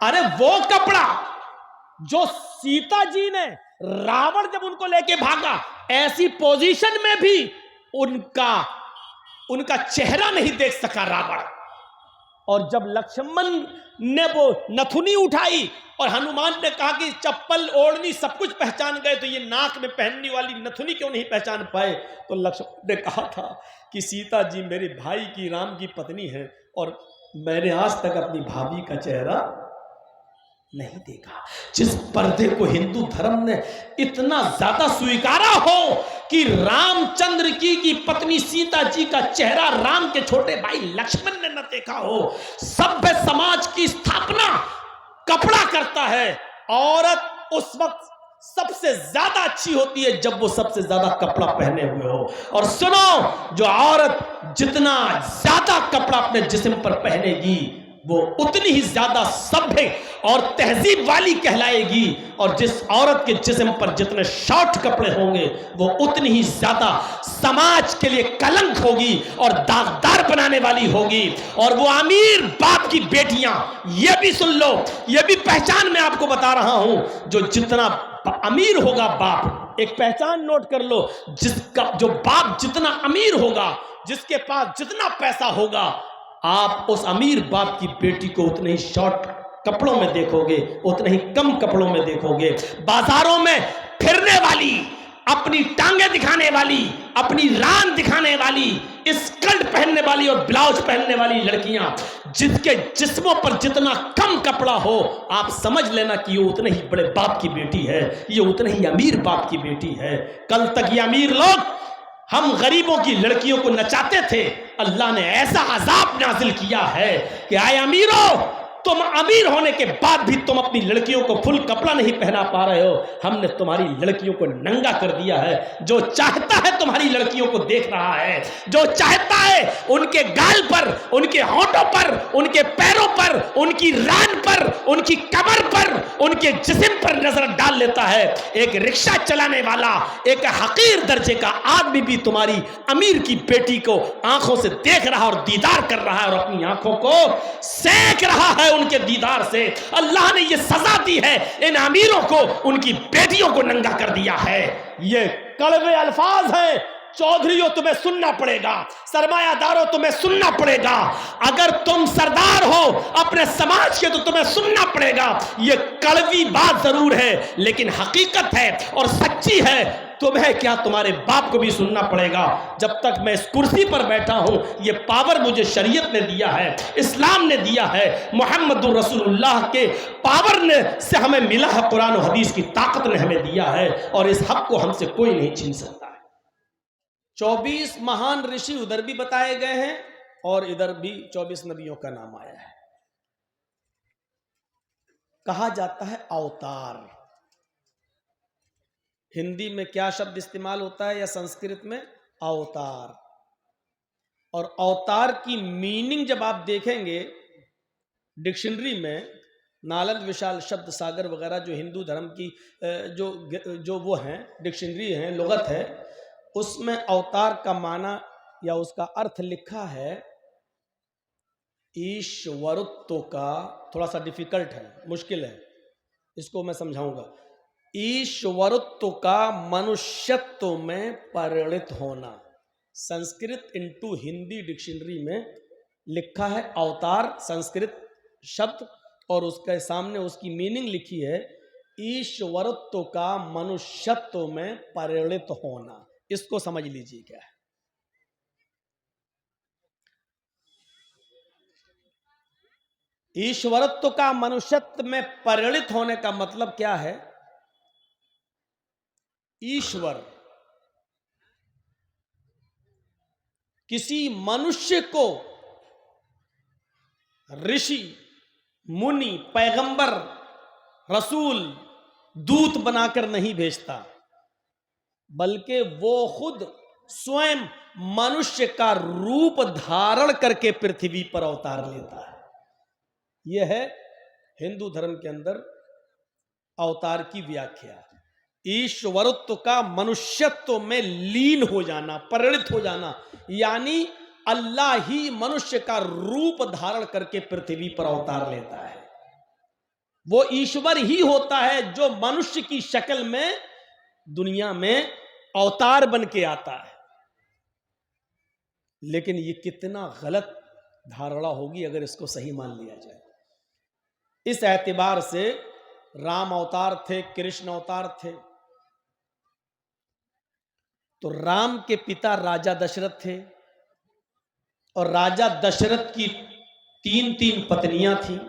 अरे वो कपड़ा जो सीता जी ने, रावण जब उनको लेके भागा, ऐसी पोजीशन में भी उनका चेहरा नहीं देख सका रावण। और जब लक्ष्मण ने वो नथुनी उठाई और हनुमान ने कहा कि चप्पल ओढ़नी सब कुछ पहचान गए, तो ये नाक में पहनने वाली नथुनी क्यों नहीं पहचान पाए? तो लक्ष्मण ने कहा था कि सीता जी मेरे भाई की, राम की पत्नी है, और मैंने आज तक अपनी भाभी का चेहरा नहीं देखा। जिस पर्दे को हिंदू धर्म ने इतना ज्यादा स्वीकारा हो कि रामचंद्र की पत्नी सीता जी का चेहरा राम के छोटे भाई लक्ष्मण ने न देखा हो। सभ्य समाज की स्थापना कपड़ा करता है। औरत उस वक्त सबसे ज्यादा अच्छी होती है जब वो सबसे ज्यादा कपड़ा पहने हुए हो। और सुनो, जो औरत जितना ज्यादा कपड़ा अपने जिस्म पर पहनेगी वो उतनी ही ज्यादा सभ्य और तहजीब वाली कहलाएगी, और जिस औरत के जिस्म पर जितने शॉर्ट कपड़े होंगे वो उतनी ही ज्यादा समाज के लिए कलंक होगी और दागदार बनाने वाली होगी। और वो अमीर बाप की बेटियां, ये भी सुन लो, ये भी पहचान मैं आपको बता रहा हूं, जो जितना अमीर होगा बाप, एक पहचान नोट कर लो, जो बाप जितना अमीर होगा, जिसके पास जितना पैसा होगा, आप उस अमीर बाप की बेटी को उतने ही शॉर्ट कपड़ों में देखोगे, उतने ही कम कपड़ों में देखोगे। बाजारों में फिरने वाली, अपनी टांगे दिखाने वाली, अपनी रान दिखाने वाली, स्कर्ट पहनने वाली और ब्लाउज पहनने वाली लड़कियां, जिसके जिस्मों पर जितना कम कपड़ा हो, आप समझ लेना कि ये उतने ही बड़े बाप की बेटी है, ये उतने ही अमीर बाप की बेटी है। कल तक ये अमीर लोग हम गरीबों की लड़कियों को नचाते थे, अल्लाह ने ऐसा अजाब नाजिल किया है कि आए अमीरों, तुम अमीर होने के बाद भी तुम अपनी लड़कियों को फुल कपड़ा नहीं पहना पा रहे हो। हमने तुम्हारी लड़कियों को नंगा कर दिया है। जो चाहता है तुम्हारी लड़कियों को देख रहा है, जो चाहता है उनके गाल पर, उनके होंठों पर, उनके पैरों पर, उनकी रान पर, उनकी कमर पर, उनके जिस्म पर नजर डाल लेता है। एक रिक्शा चलाने वाला, एक हकीर दर्जे का आदमी भी तुम्हारी अमीर की बेटी को आंखों से देख रहा और दीदार कर रहा है, और अपनी आंखों को सेक रहा है उनके दीदार से। अल्लाह ने यह सजा दी है, इन अमीरों को उनकी बेटियों को नंगा कर दिया है। ये कड़वे अल्फाज हैं। चौधरियों तुम्हें सुनना पड़ेगा, सरमायादारों तुम्हें सुनना पड़ेगा, अगर तुम सरदार हो अपने समाज के तो तुम्हें सुनना पड़ेगा। ये कड़वी बात जरूर है लेकिन हकीकत है और सच्ची है। तुम्हें क्या, तुम्हारे बाप को भी सुनना पड़ेगा। जब तक मैं इस कुर्सी पर बैठा हूं, ये पावर मुझे शरीयत ने दिया है, इस्लाम ने दिया है, मुहम्मदुर रसूलुल्लाह के पावर ने से हमें मिला है, कुरान और हदीस की ताकत ने हमें दिया है, और इस हक को हमसे कोई नहीं छीन सकता है। 24 महान ऋषि उधर भी बताए गए हैं और इधर भी 24 नबियों का नाम आया है। कहा जाता है अवतार। हिंदी में क्या शब्द इस्तेमाल होता है या संस्कृत में? अवतार। और अवतार की मीनिंग जब आप देखेंगे डिक्शनरी में, नालंद विशाल शब्द सागर वगैरह जो हिंदू धर्म की जो वो हैं डिक्शनरी हैं, लुगत है, उसमें अवतार का माना या उसका अर्थ लिखा है ईश्वरत्व का। थोड़ा सा डिफिकल्ट है, मुश्किल है, इसको मैं समझाऊंगा। ईश्वरत्व का मनुष्यत्व में परिणत होना। संस्कृत इनटू हिंदी डिक्शनरी में लिखा है अवतार संस्कृत शब्द, और उसके सामने उसकी मीनिंग लिखी है ईश्वरत्व का मनुष्यत्व में परिणत होना। इसको समझ लीजिए क्या है। ईश्वरत्व का मनुष्यत्व में परिणत होने का मतलब क्या है? ईश्वर किसी मनुष्य को ऋषि, मुनि, पैगंबर, रसूल, दूत बनाकर नहीं भेजता, बल्कि वो खुद स्वयं मनुष्य का रूप धारण करके पृथ्वी पर अवतार लेता है। यह है हिंदू धर्म के अंदर अवतार की व्याख्या। ईश्वरत्व का मनुष्यत्व में लीन हो जाना, परिणत हो जाना, यानी अल्लाह ही मनुष्य का रूप धारण करके पृथ्वी पर अवतार लेता है। वो ईश्वर ही होता है जो मनुष्य की शक्ल में दुनिया में अवतार बन के आता है। लेकिन ये कितना गलत धारणा होगी अगर इसको सही मान लिया जाए। इस एतबार से राम अवतार थे, कृष्ण अवतार थे। तो राम के पिता राजा दशरथ थे और राजा दशरथ की 3 पत्नियां थीं।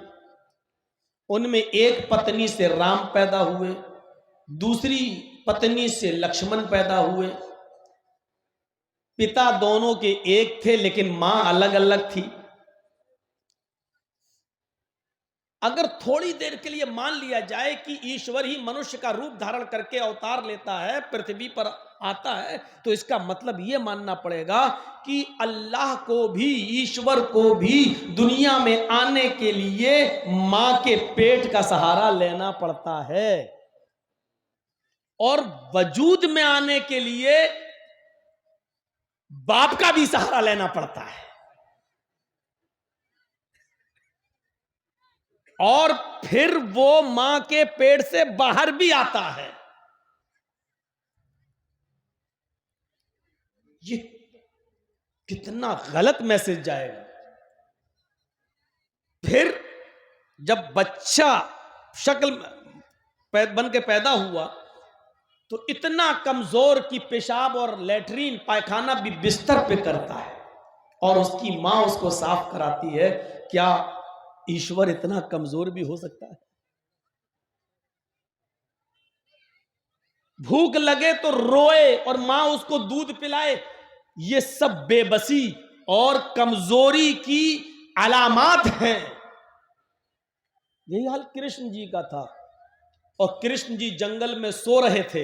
उनमें एक पत्नी से राम पैदा हुए, दूसरी पत्नी से लक्ष्मण पैदा हुए। पिता दोनों के एक थे लेकिन मां अलग अलग थी। अगर थोड़ी देर के लिए मान लिया जाए कि ईश्वर ही मनुष्य का रूप धारण करके अवतार लेता है, पृथ्वी पर आता है, तो इसका मतलब यह मानना पड़ेगा कि अल्लाह को भी, ईश्वर को भी दुनिया में आने के लिए मां के पेट का सहारा लेना पड़ता है और वजूद में आने के लिए बाप का भी सहारा लेना पड़ता है। और फिर वो मां के पेट से बाहर भी आता है। ये कितना गलत मैसेज जाएगा। फिर जब बच्चा शक्ल बन के पैदा हुआ तो इतना कमजोर कि पेशाब और लेटरीन पायखाना भी बिस्तर पे करता है और उसकी मां उसको साफ कराती है। क्या ईश्वर इतना कमजोर भी हो सकता है? भूख लगे तो रोए और मां उसको दूध पिलाए। ये सब बेबसी और कमजोरी की अलामात हैं। यही हाल कृष्ण जी का था। और कृष्ण जी जंगल में सो रहे थे।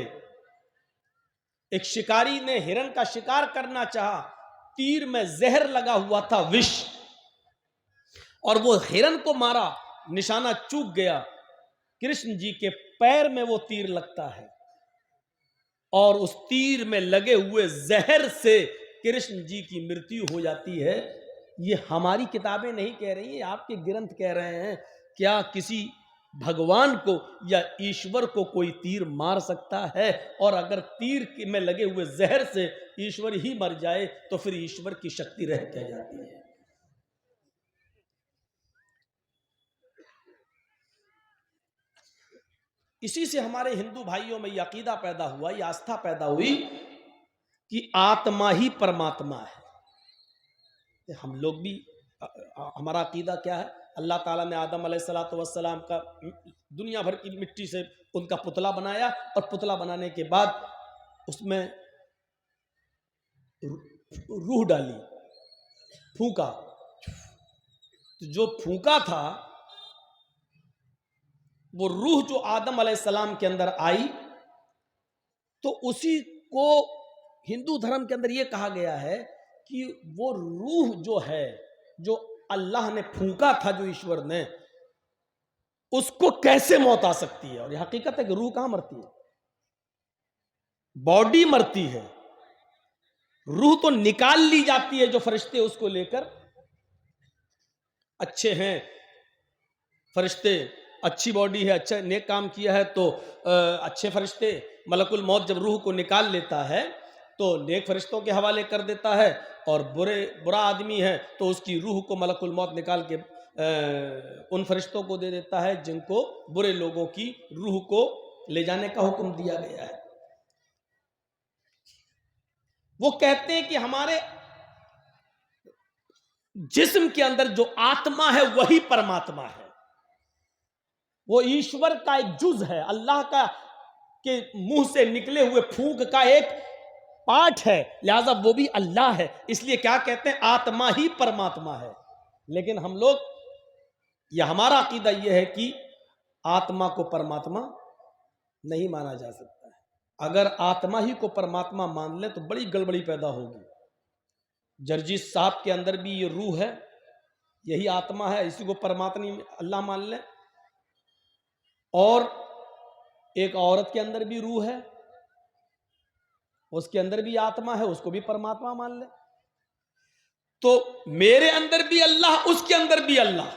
एक शिकारी ने हिरण का शिकार करना चाहा। तीर में जहर लगा हुआ था, विष, और वो हिरण को मारा, निशाना चूक गया। कृष्ण जी के पैर में वो तीर लगता है और उस तीर में लगे हुए जहर से कृष्ण जी की मृत्यु हो जाती है। ये हमारी किताबें नहीं कह रही हैं, आपके ग्रंथ कह रहे हैं। क्या किसी भगवान को या ईश्वर को कोई तीर मार सकता है? और अगर तीर में लगे हुए जहर से ईश्वर ही मर जाए तो फिर ईश्वर की शक्ति रह क्या जाती है? इसी से हमारे हिंदू भाइयों में यह अकीदा पैदा हुआ, यह आस्था पैदा हुई कि आत्मा ही परमात्मा है। हम लोग भी, हमारा अकीदा क्या है? अल्लाह ताला ने आदम अलैहिस्सलातु वस्सलाम का दुनिया भर की मिट्टी से उनका पुतला बनाया और पुतला बनाने के बाद उसमें रूह डाली, फूंका। तो जो फूंका था वो रूह जो आदम अलैहिस्सलाम के अंदर आई, तो उसी को हिंदू धर्म के अंदर यह कहा गया है कि वो रूह जो है, जो अल्लाह ने फूंका था, जो ईश्वर ने, उसको कैसे मौत आ सकती है? और यह हकीकत है कि रूह कहां मरती है? बॉडी मरती है, रूह तो निकाल ली जाती है। जो फरिश्ते उसको लेकर, अच्छे हैं फरिश्ते, अच्छी बॉडी है, अच्छा नेक काम किया है, तो अच्छे फरिश्ते, मलकुल मौत जब रूह को निकाल लेता है तो नेक फरिश्तों के हवाले कर देता है, और बुरा आदमी है तो उसकी रूह को मलकुल मौत निकाल के उन फरिश्तों को दे देता है जिनको बुरे लोगों की रूह को ले जाने का हुक्म दिया गया है। वो कहते हैं कि हमारे जिस्म के अंदर जो आत्मा है वही परमात्मा है। वो ईश्वर का एक जुज है, अल्लाह का के मुंह से निकले हुए फूंक का एक पार्ट है, लिहाजा वो भी अल्लाह है। इसलिए क्या कहते हैं? आत्मा ही परमात्मा है। लेकिन हम लोग, या हमारा अकीदा यह है कि आत्मा को परमात्मा नहीं माना जा सकता है। अगर आत्मा ही को परमात्मा मान ले तो बड़ी गड़बड़ी पैदा होगी। जर्जिस साहब के अंदर भी ये रूह है, यही आत्मा है, इसी को परमात्मा अल्लाह मान ले। और एक औरत के अंदर भी रूह है, उसके अंदर भी आत्मा है, उसको भी परमात्मा मान ले। तो मेरे अंदर भी अल्लाह, उसके अंदर भी अल्लाह।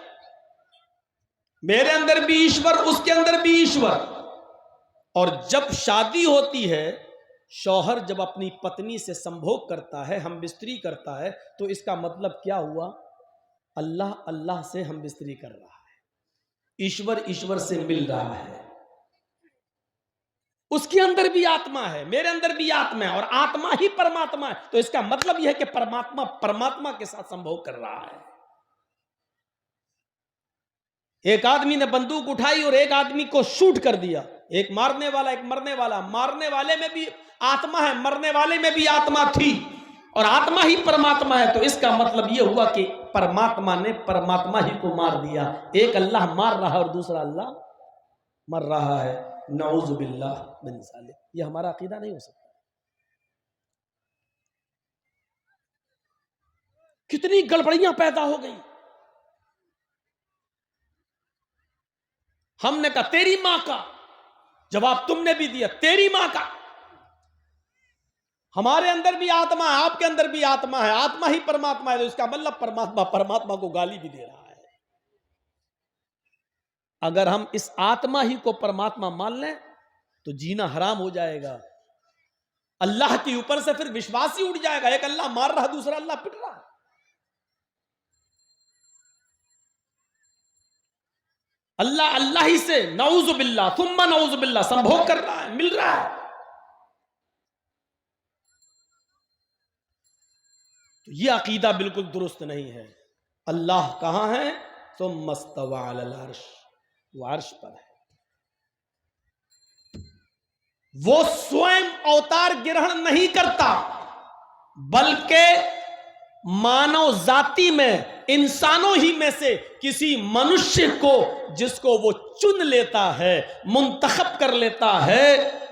मेरे अंदर भी ईश्वर, उसके अंदर भी ईश्वर। और जब शादी होती है, शौहर जब अपनी पत्नी से संभोग करता है, हम बिस्तरी करता है, तो इसका मतलब क्या हुआ? अल्लाह अल्लाह से हम बिस्तरी कर रहा है, ईश्वर ईश्वर से मिल रहा है। उसके अंदर भी आत्मा है, मेरे अंदर भी आत्मा है, और आत्मा ही परमात्मा है। तो इसका मतलब यह है कि परमात्मा परमात्मा के साथ संभोग कर रहा है। एक आदमी ने बंदूक उठाई और एक आदमी को शूट कर दिया, एक मारने वाला एक मरने वाला। मारने वाले में भी आत्मा है, मरने वाले में भी आत्मा थी, और आत्मा ही परमात्मा है। तो इसका मतलब यह हुआ कि परमात्मा ने परमात्मा ही को मार दिया। एक अल्लाह मार रहा है और दूसरा अल्लाह मर रहा है। नऊज़ बिल्लाह मिन ज़ालिक। यह हमारा अकीदा नहीं हो सकता। कितनी गड़बड़ियां पैदा हो गई। हमने कहा तेरी मां का, जवाब तुमने भी दिया तेरी मां का। हमारे अंदर भी आत्मा है, आपके अंदर भी आत्मा है, आत्मा ही परमात्मा है। तो इसका मतलब परमात्मा परमात्मा को गाली भी दे रहा है। अगर हम इस आत्मा ही को परमात्मा मान लें तो जीना हराम हो जाएगा। अल्लाह के ऊपर से फिर विश्वास ही उठ जाएगा। एक अल्लाह मार रहा, दूसरा अल्लाह पिट रहा। अल्लाह अल्लाह ही से नऊज़ बिल्लाह थुम्मा नऊज़ बिल्लाह संभोग कर रहा है, मिल रहा है। तो यह अकीदा बिल्कुल दुरुस्त नहीं है। अल्लाह कहां है? सुम्मा इस्तवा अलल अर्श, वो अर्श पर है। वो स्वयं अवतार ग्रहण नहीं करता, बल्कि मानव जाति में, इंसानों ही में से किसी मनुष्य को, जिसको वो चुन लेता है, मुंतखब कर लेता है,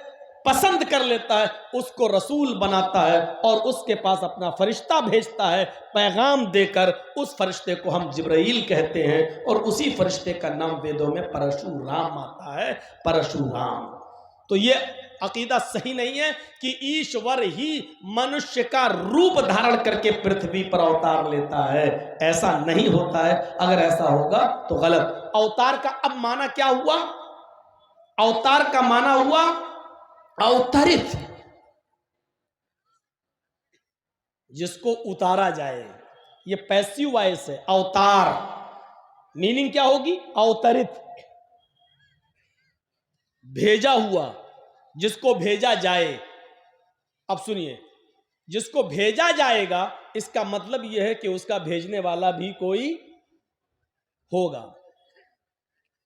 पसंद कर लेता है, उसको रसूल बनाता है और उसके पास अपना फरिश्ता भेजता है पैगाम देकर। उस फरिश्ते को हम जिब्राइल कहते हैं, और उसी फरिश्ते का नाम वेदों में परशुराम आता है, परशुराम। तो ये अकीदा सही नहीं है कि ईश्वर ही मनुष्य का रूप धारण करके पृथ्वी पर अवतार लेता है। ऐसा नहीं होता है। अगर ऐसा होगा तो गलत। अवतार का अब माना क्या हुआ? अवतार का माना हुआ अवतरित, जिसको उतारा जाए। ये पैसिव वॉइस है। अवतार मीनिंग क्या होगी? अवतरित, भेजा हुआ, जिसको भेजा जाए। अब सुनिए, जिसको भेजा जाएगा, इसका मतलब यह है कि उसका भेजने वाला भी कोई होगा।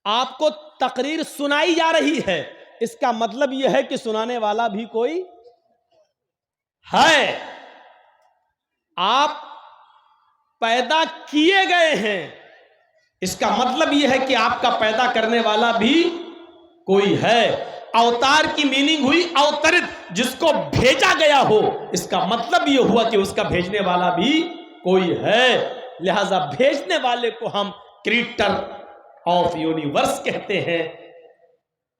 आपको तकरीर सुनाई जा रही है, इसका मतलब यह है कि सुनाने वाला भी कोई है। आप पैदा किए गए हैं, इसका मतलब यह है कि आपका पैदा करने वाला भी कोई है। अवतार की मीनिंग हुई अवतरित, जिसको भेजा गया हो। इसका मतलब यह हुआ कि उसका भेजने वाला भी कोई है। लिहाजा भेजने वाले को हम क्रिएटर ऑफ यूनिवर्स कहते हैं,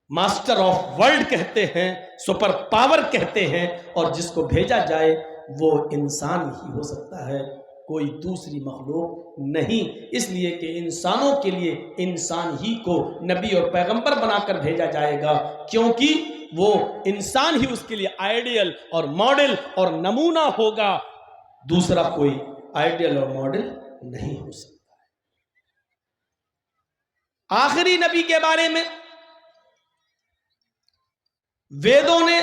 मास्टर ऑफ वर्ल्ड कहते हैं, सुपर पावर कहते हैं। और जिसको भेजा जाए वो इंसान ही हो सकता है, कोई दूसरी मखलूक नहीं। इसलिए कि इंसानों के लिए इंसान ही को नबी और पैगंबर बनाकर भेजा जाएगा, क्योंकि वो इंसान ही उसके लिए आइडियल और मॉडल और नमूना होगा। दूसरा कोई आइडियल और मॉडल नहीं हो सकता। आखिरी नबी के बारे में वेदों ने,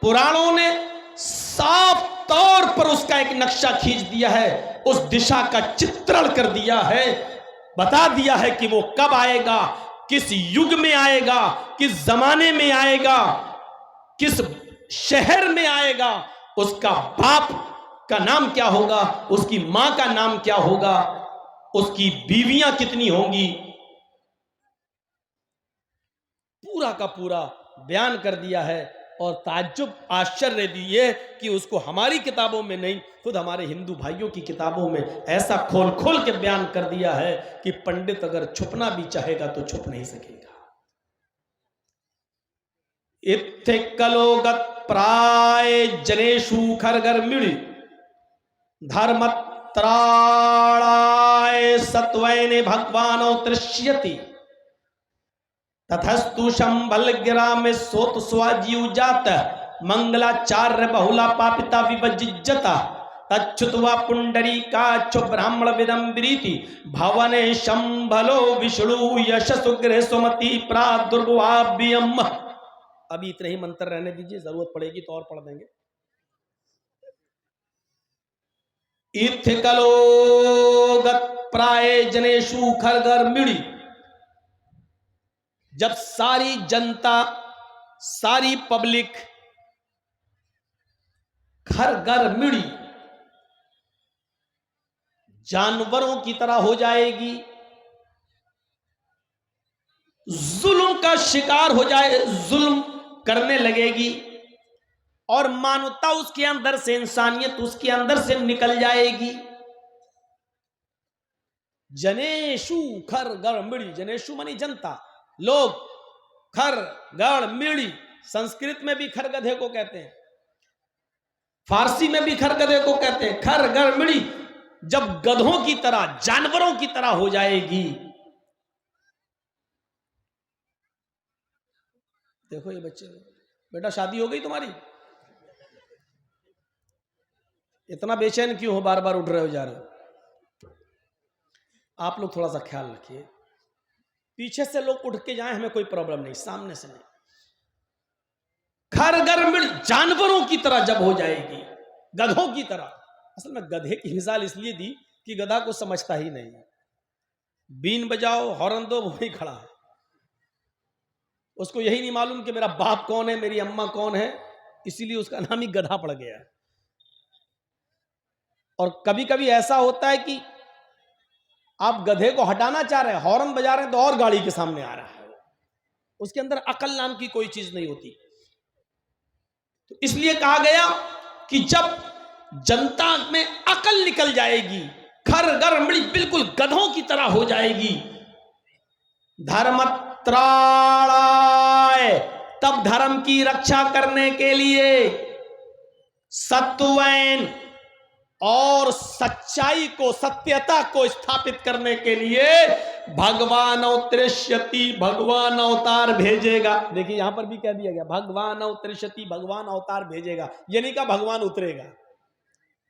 पुराणों ने साफ तौर पर उसका एक नक्शा खींच दिया है, उस दिशा का चित्रण कर दिया है, बता दिया है कि वो कब आएगा, किस युग में आएगा, किस जमाने में आएगा, किस शहर में आएगा, उसका बाप का नाम क्या होगा, उसकी मां का नाम क्या होगा, उसकी बीवियां कितनी होंगी, पूरा का पूरा बयान कर दिया है। और ताज्जुब, आश्चर्य दिए कि उसको हमारी किताबों में नहीं, खुद हमारे हिंदू भाइयों की किताबों में ऐसा खोल खोल के बयान कर दिया है कि पंडित अगर छुपना भी चाहेगा तो छुप नहीं सकेगा। इत्थे कलोगत प्राय जनेशु खरगर मिड़ी धर्म त्राणाय सत्वैने भगवानो तृष्यति तथस्तु शंभल गिरा में सोत स्वाजीव जात मंगलाचार्य बहुला पापिता विभजिज्जता तच्छुत्वा पुंडरी काच्छ ब्राह्मण विदम्बरीति भवने शंभलो विष्णु यशसु गृह सुमति प्रादुर्भाव्यम। अभी इतने ही मंत्र रहने दीजिए, जरूरत पड़ेगी तो और पढ़ देंगे। इत्थकलोगत प्राय जनेषु खरगर मिड़ी, जब सारी जनता सारी पब्लिक खरगर मिड़ी जानवरों की तरह हो जाएगी, जुल्म का शिकार हो जाए, जुल्म करने लगेगी और मानवता उसके अंदर से, इंसानियत उसके अंदर से निकल जाएगी। जनेशु खर गड़ मिड़ी, जनेशु मानी जनता, लोग, खर गड़ मिड़ी, संस्कृत में भी खर गधे को कहते हैं, फारसी में भी खर गधे को कहते हैं। खर गड़ मिड़ी जब गधों की तरह, जानवरों की तरह हो जाएगी। देखो ये बच्चे, बेटा शादी हो गई तुम्हारी? इतना बेचैन क्यों हो, बार बार उठ रहे हो जा रहे हो? आप लोग थोड़ा सा ख्याल रखिए, पीछे से लोग उठ के जाएं हमें कोई प्रॉब्लम नहीं, सामने से नहीं। खरगर मिड़ जानवरों की तरह जब हो जाएगी, गधों की तरह। असल में गधे की मिसाल इसलिए दी कि गधा को समझता ही नहीं है। बीन बजाओ, हॉर्न दो, वही खड़ा है, उसको यही नहीं मालूम कि मेरा बाप कौन है, मेरी अम्मा कौन है, इसीलिए उसका नाम ही गधा पड़ गया। और कभी कभी ऐसा होता है कि आप गधे को हटाना चाह रहे हैं, हॉर्न बजा रहे हैं तो और गाड़ी के सामने आ रहा है, उसके अंदर अकल नाम की कोई चीज नहीं होती। तो इसलिए कहा गया कि जब जनता में अकल निकल जाएगी, खरगर मिड़ी बिल्कुल गधों की तरह हो जाएगी, धर्मत्राणाय, तब धर्म की रक्षा करने के लिए, सत्वैन और सच्चाई को, सत्यता को स्थापित करने के लिए भगवान अवतरिष्यति, भगवान अवतार भेजेगा। देखिए यहां पर भी कह दिया गया भगवान अवतरिष्यति, भगवान अवतार भेजेगा। ये नहीं कहा भगवान उतरेगा,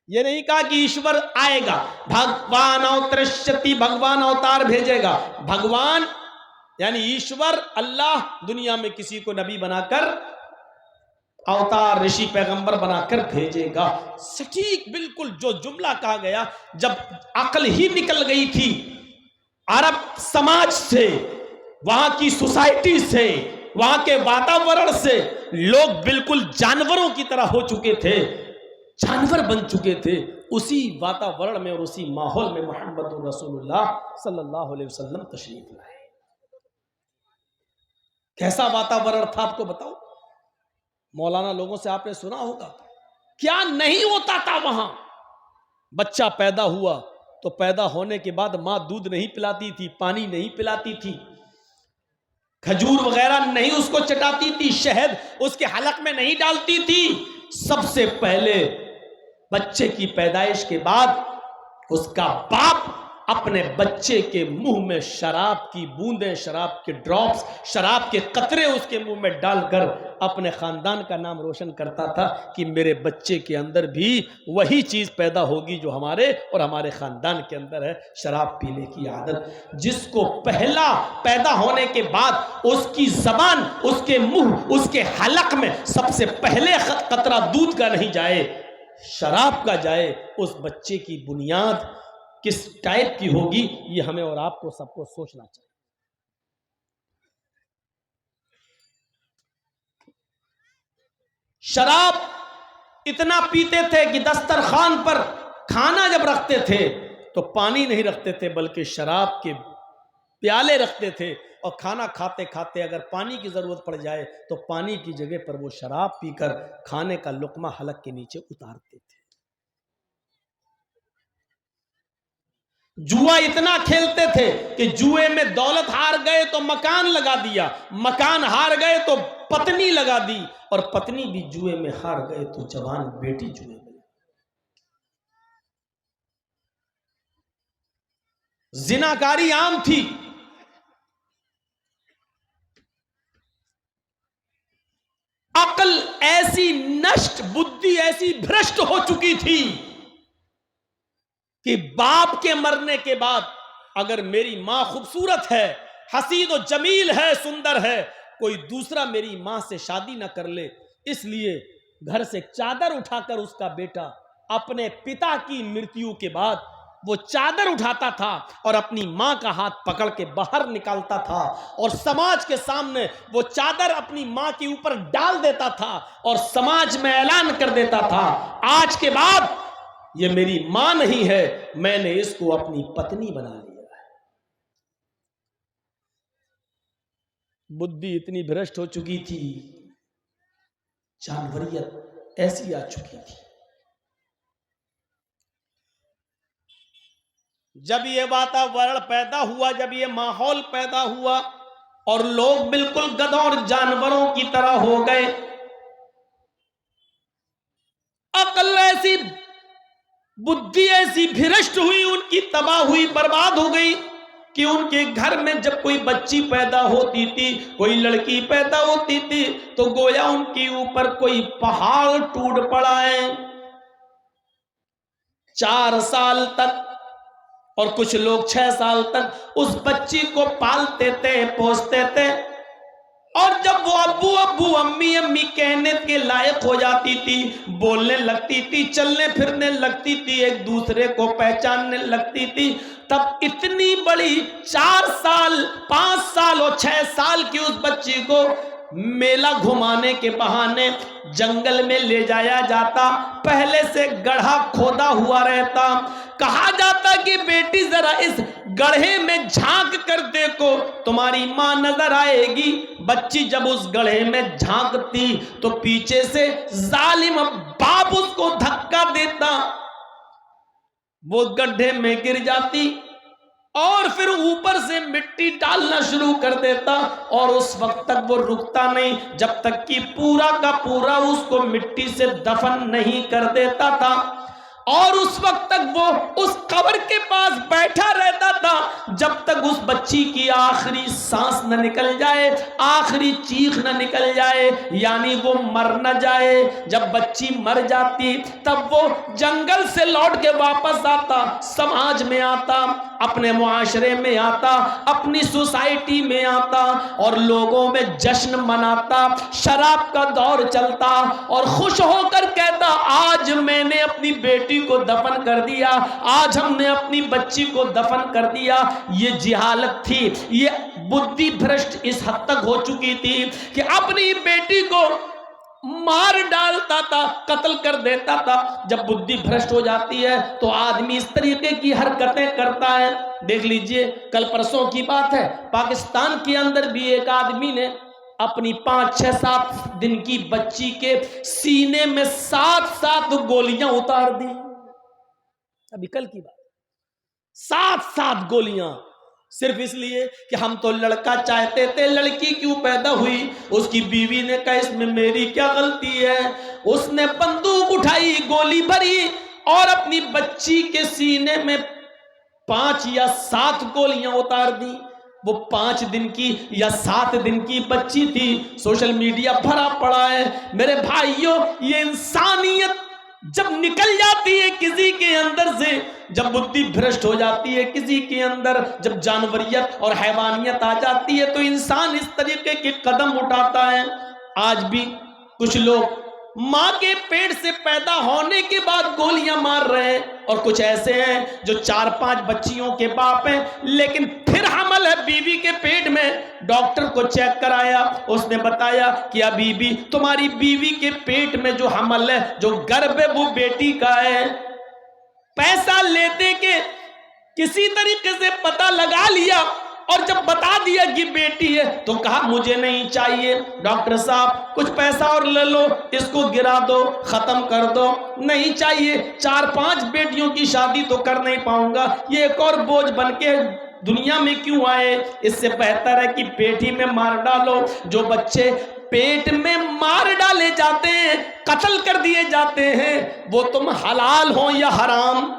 ये नहीं कहा कि ईश्वर आएगा, भगवान अवतरिष्यति, भगवान अवतार भेजेगा। भगवान यानी ईश्वर, अल्लाह दुनिया में किसी को नबी बनाकर, अवतार, ऋषि, पैगंबर बनाकर भेजेगा। सटीक बिल्कुल जो जुमला कहा गया, जब अकल ही निकल गई थी अरब समाज से, वहां की सोसाइटी से, वहां के वातावरण से, लोग बिल्कुल जानवरों की तरह हो चुके थे, जानवर बन चुके थे। उसी वातावरण में और उसी माहौल में मोहम्मद रसूलुल्लाह सल्लल्लाहु अलैहि वसल्लम तशरीफ लाए। कैसा वातावरण था आपको बताओ। मौलाना लोगों से आपने सुना होगा, क्या नहीं होता था वहां। बच्चा पैदा हुआ तो पैदा होने के बाद मां दूध नहीं पिलाती थी, पानी नहीं पिलाती थी, खजूर वगैरह नहीं उसको चटाती थी, शहद उसके हलक में नहीं डालती थी। सबसे पहले बच्चे की पैदाइश के बाद उसका बाप अपने बच्चे के मुंह में शराब की बूंदें, शराब के ड्रॉप्स, शराब के कतरे उसके मुंह में डालकर अपने खानदान का नाम रोशन करता था कि मेरे बच्चे के अंदर भी वही चीज पैदा होगी जो हमारे और हमारे खानदान के अंदर है, शराब पीने की आदत। जिसको पहला पैदा होने के बाद उसकी जबान, उसके मुंह, उसके हलक में सबसे पहले कतरा दूध का नहीं जाए, शराब का जाए, उस बच्चे की बुनियाद किस टाइप की होगी, ये हमें और आपको सबको सोचना चाहिए। शराब इतना पीते थे कि दस्तरखान पर खाना जब रखते थे तो पानी नहीं रखते थे, बल्कि शराब के प्याले रखते थे, और खाना खाते खाते अगर पानी की जरूरत पड़ जाए तो पानी की जगह पर वो शराब पीकर खाने का लुकमा हलक के नीचे उतारते थे। जुआ इतना खेलते थे कि जुए में दौलत हार गए तो मकान लगा दिया, मकान हार गए तो पत्नी लगा दी, और पत्नी भी जुए में हार गए तो जवान बेटी जुए में। जिनाकारी आम थी। ऐसी नष्ट बुद्धि, ऐसी भ्रष्ट हो चुकी थी कि बाप के मरने के बाद अगर मेरी मां खूबसूरत है, हसीन और जमील है, सुंदर है, कोई दूसरा मेरी मां से शादी ना कर ले, इसलिए घर से चादर उठाकर उसका बेटा अपने पिता की मृत्यु के बाद वो चादर उठाता था और अपनी मां का हाथ पकड़ के बाहर निकालता था और समाज के सामने वो चादर अपनी मां के ऊपर डाल देता था और समाज में ऐलान कर देता था, आज के बाद ये मेरी मां नहीं है, मैंने इसको अपनी पत्नी बना लिया है। बुद्धि इतनी भ्रष्ट हो चुकी थी, जानवरियत ऐसी आ चुकी थी। जब ये वातावरण पैदा हुआ, जब ये माहौल पैदा हुआ और लोग बिल्कुल गधों और जानवरों की तरह हो गए, अकल ऐसी, बुद्धि ऐसी भ्रष्ट हुई, उनकी तबाह हुई, बर्बाद हो गई कि उनके घर में जब कोई बच्ची पैदा होती थी, कोई लड़की पैदा होती थी, तो गोया उनके ऊपर कोई पहाड़ टूट पड़ा है। 4 साल तक और कुछ लोग 6 साल तक उस बच्ची को पालते थे, पोसते थे, और जब वो अब्बू अब्बू अम्मी अम्मी कहने के लायक हो जाती थी, बोलने लगती थी, चलने फिरने लगती थी, एक दूसरे को पहचानने लगती थी, तब इतनी बड़ी 4 साल 5 साल और 6 साल की उस बच्ची को मेला घुमाने के बहाने जंगल में ले जाया जाता। पहले से गड्ढा खोदा हुआ रहता, कहा जाता कि बेटी जरा इस गड्ढे में झांक कर देखो, तुम्हारी मां नजर आएगी। बच्ची जब उस गड्ढे में झांकती तो पीछे से जालिम बाप उसको धक्का देता, वो गड्ढे में गिर जाती और फिर ऊपर से मिट्टी डालना शुरू कर देता, और उस वक्त तक वो रुकता नहीं जब तक कि पूरा का पूरा उसको मिट्टी से दफन नहीं कर देता था। और उस वक्त तक वो उस कब्र के पास बैठा रहता था जब तक उस बच्ची की आखिरी सांस न निकल जाए, आखिरी चीख न निकल जाए, यानी वो मर न जाए। जब बच्ची मर जाती तब वो जंगल से लौट के वापस आता, समाज में आता, अपने मुआशरे में आता, अपनी सोसाइटी में आता और लोगों में जश्न मनाता, शराब का दौर चलता और खुश होकर कहता, आज मैंने अपनी बेटी को दफन कर दिया, आज हमने अपनी बच्ची को दफन कर दिया। ये जिहालत थी, ये बुद्धि भ्रष्ट इस हद तक हो चुकी थी कि अपनी बेटी को मार डालता था, कत्ल कर देता था। जब बुद्धि भ्रष्ट हो जाती है तो आदमी इस तरीके की हरकतें करता है। देख लीजिए, कल परसों की बात है, पाकिस्तान के अंदर भी एक आदमी ने अपनी 5, 6, 7 दिन की बच्ची के सीने में 7 गोलियां उतार दी। अभी कल की बात, 7 गोलियां, सिर्फ इसलिए कि हम तो लड़का चाहते थे, लड़की क्यों पैदा हुई। उसकी बीवी ने कहा, इसमें मेरी क्या गलती है। उसने बंदूक उठाई, गोली भरी और अपनी बच्ची के सीने में 5 या 7 गोलियां उतार दी। वो 5 दिन की या 7 दिन की बच्ची थी। सोशल मीडिया भरा पड़ा है। मेरे भाइयों, ये इंसानियत जब निकल जाती है किसी के अंदर से, जब बुद्धि भ्रष्ट हो जाती है किसी के अंदर, जब जानवरियत और हैवानियत आ जाती है, तो इंसान इस तरीके के कदम उठाता है। आज भी कुछ लोग मां के पेट से पैदा होने के बाद गोलियां मार रहे हैं, और कुछ ऐसे हैं जो 4-5 बच्चियों के बाप हैं, लेकिन फिर हमल है बीवी के पेट में। डॉक्टर को चेक कराया, उसने बताया कि अभी भी तुम्हारी बीवी के पेट में जो हमल है, जो गर्भ है, वो बेटी का है। पैसा लेते के किसी तरीके से पता लगा लिया, और जब बता दिया कि बेटी है तो कहा मुझे नहीं चाहिए, डॉक्टर साहब कुछ पैसा और ले लो, इसको गिरा दो, खत्म कर दो। नहीं चाहिए, 4-5 बेटियों की शादी तो कर नहीं पाऊंगा, ये एक और बोझ बन के दुनिया में क्यों आए। इससे बेहतर है कि पेटी में मार डालो। जो बच्चे पेट में मार डाले जाते हैं, कत्ल कर दिए जाते हैं, वो तुम हलाल हो या हराम,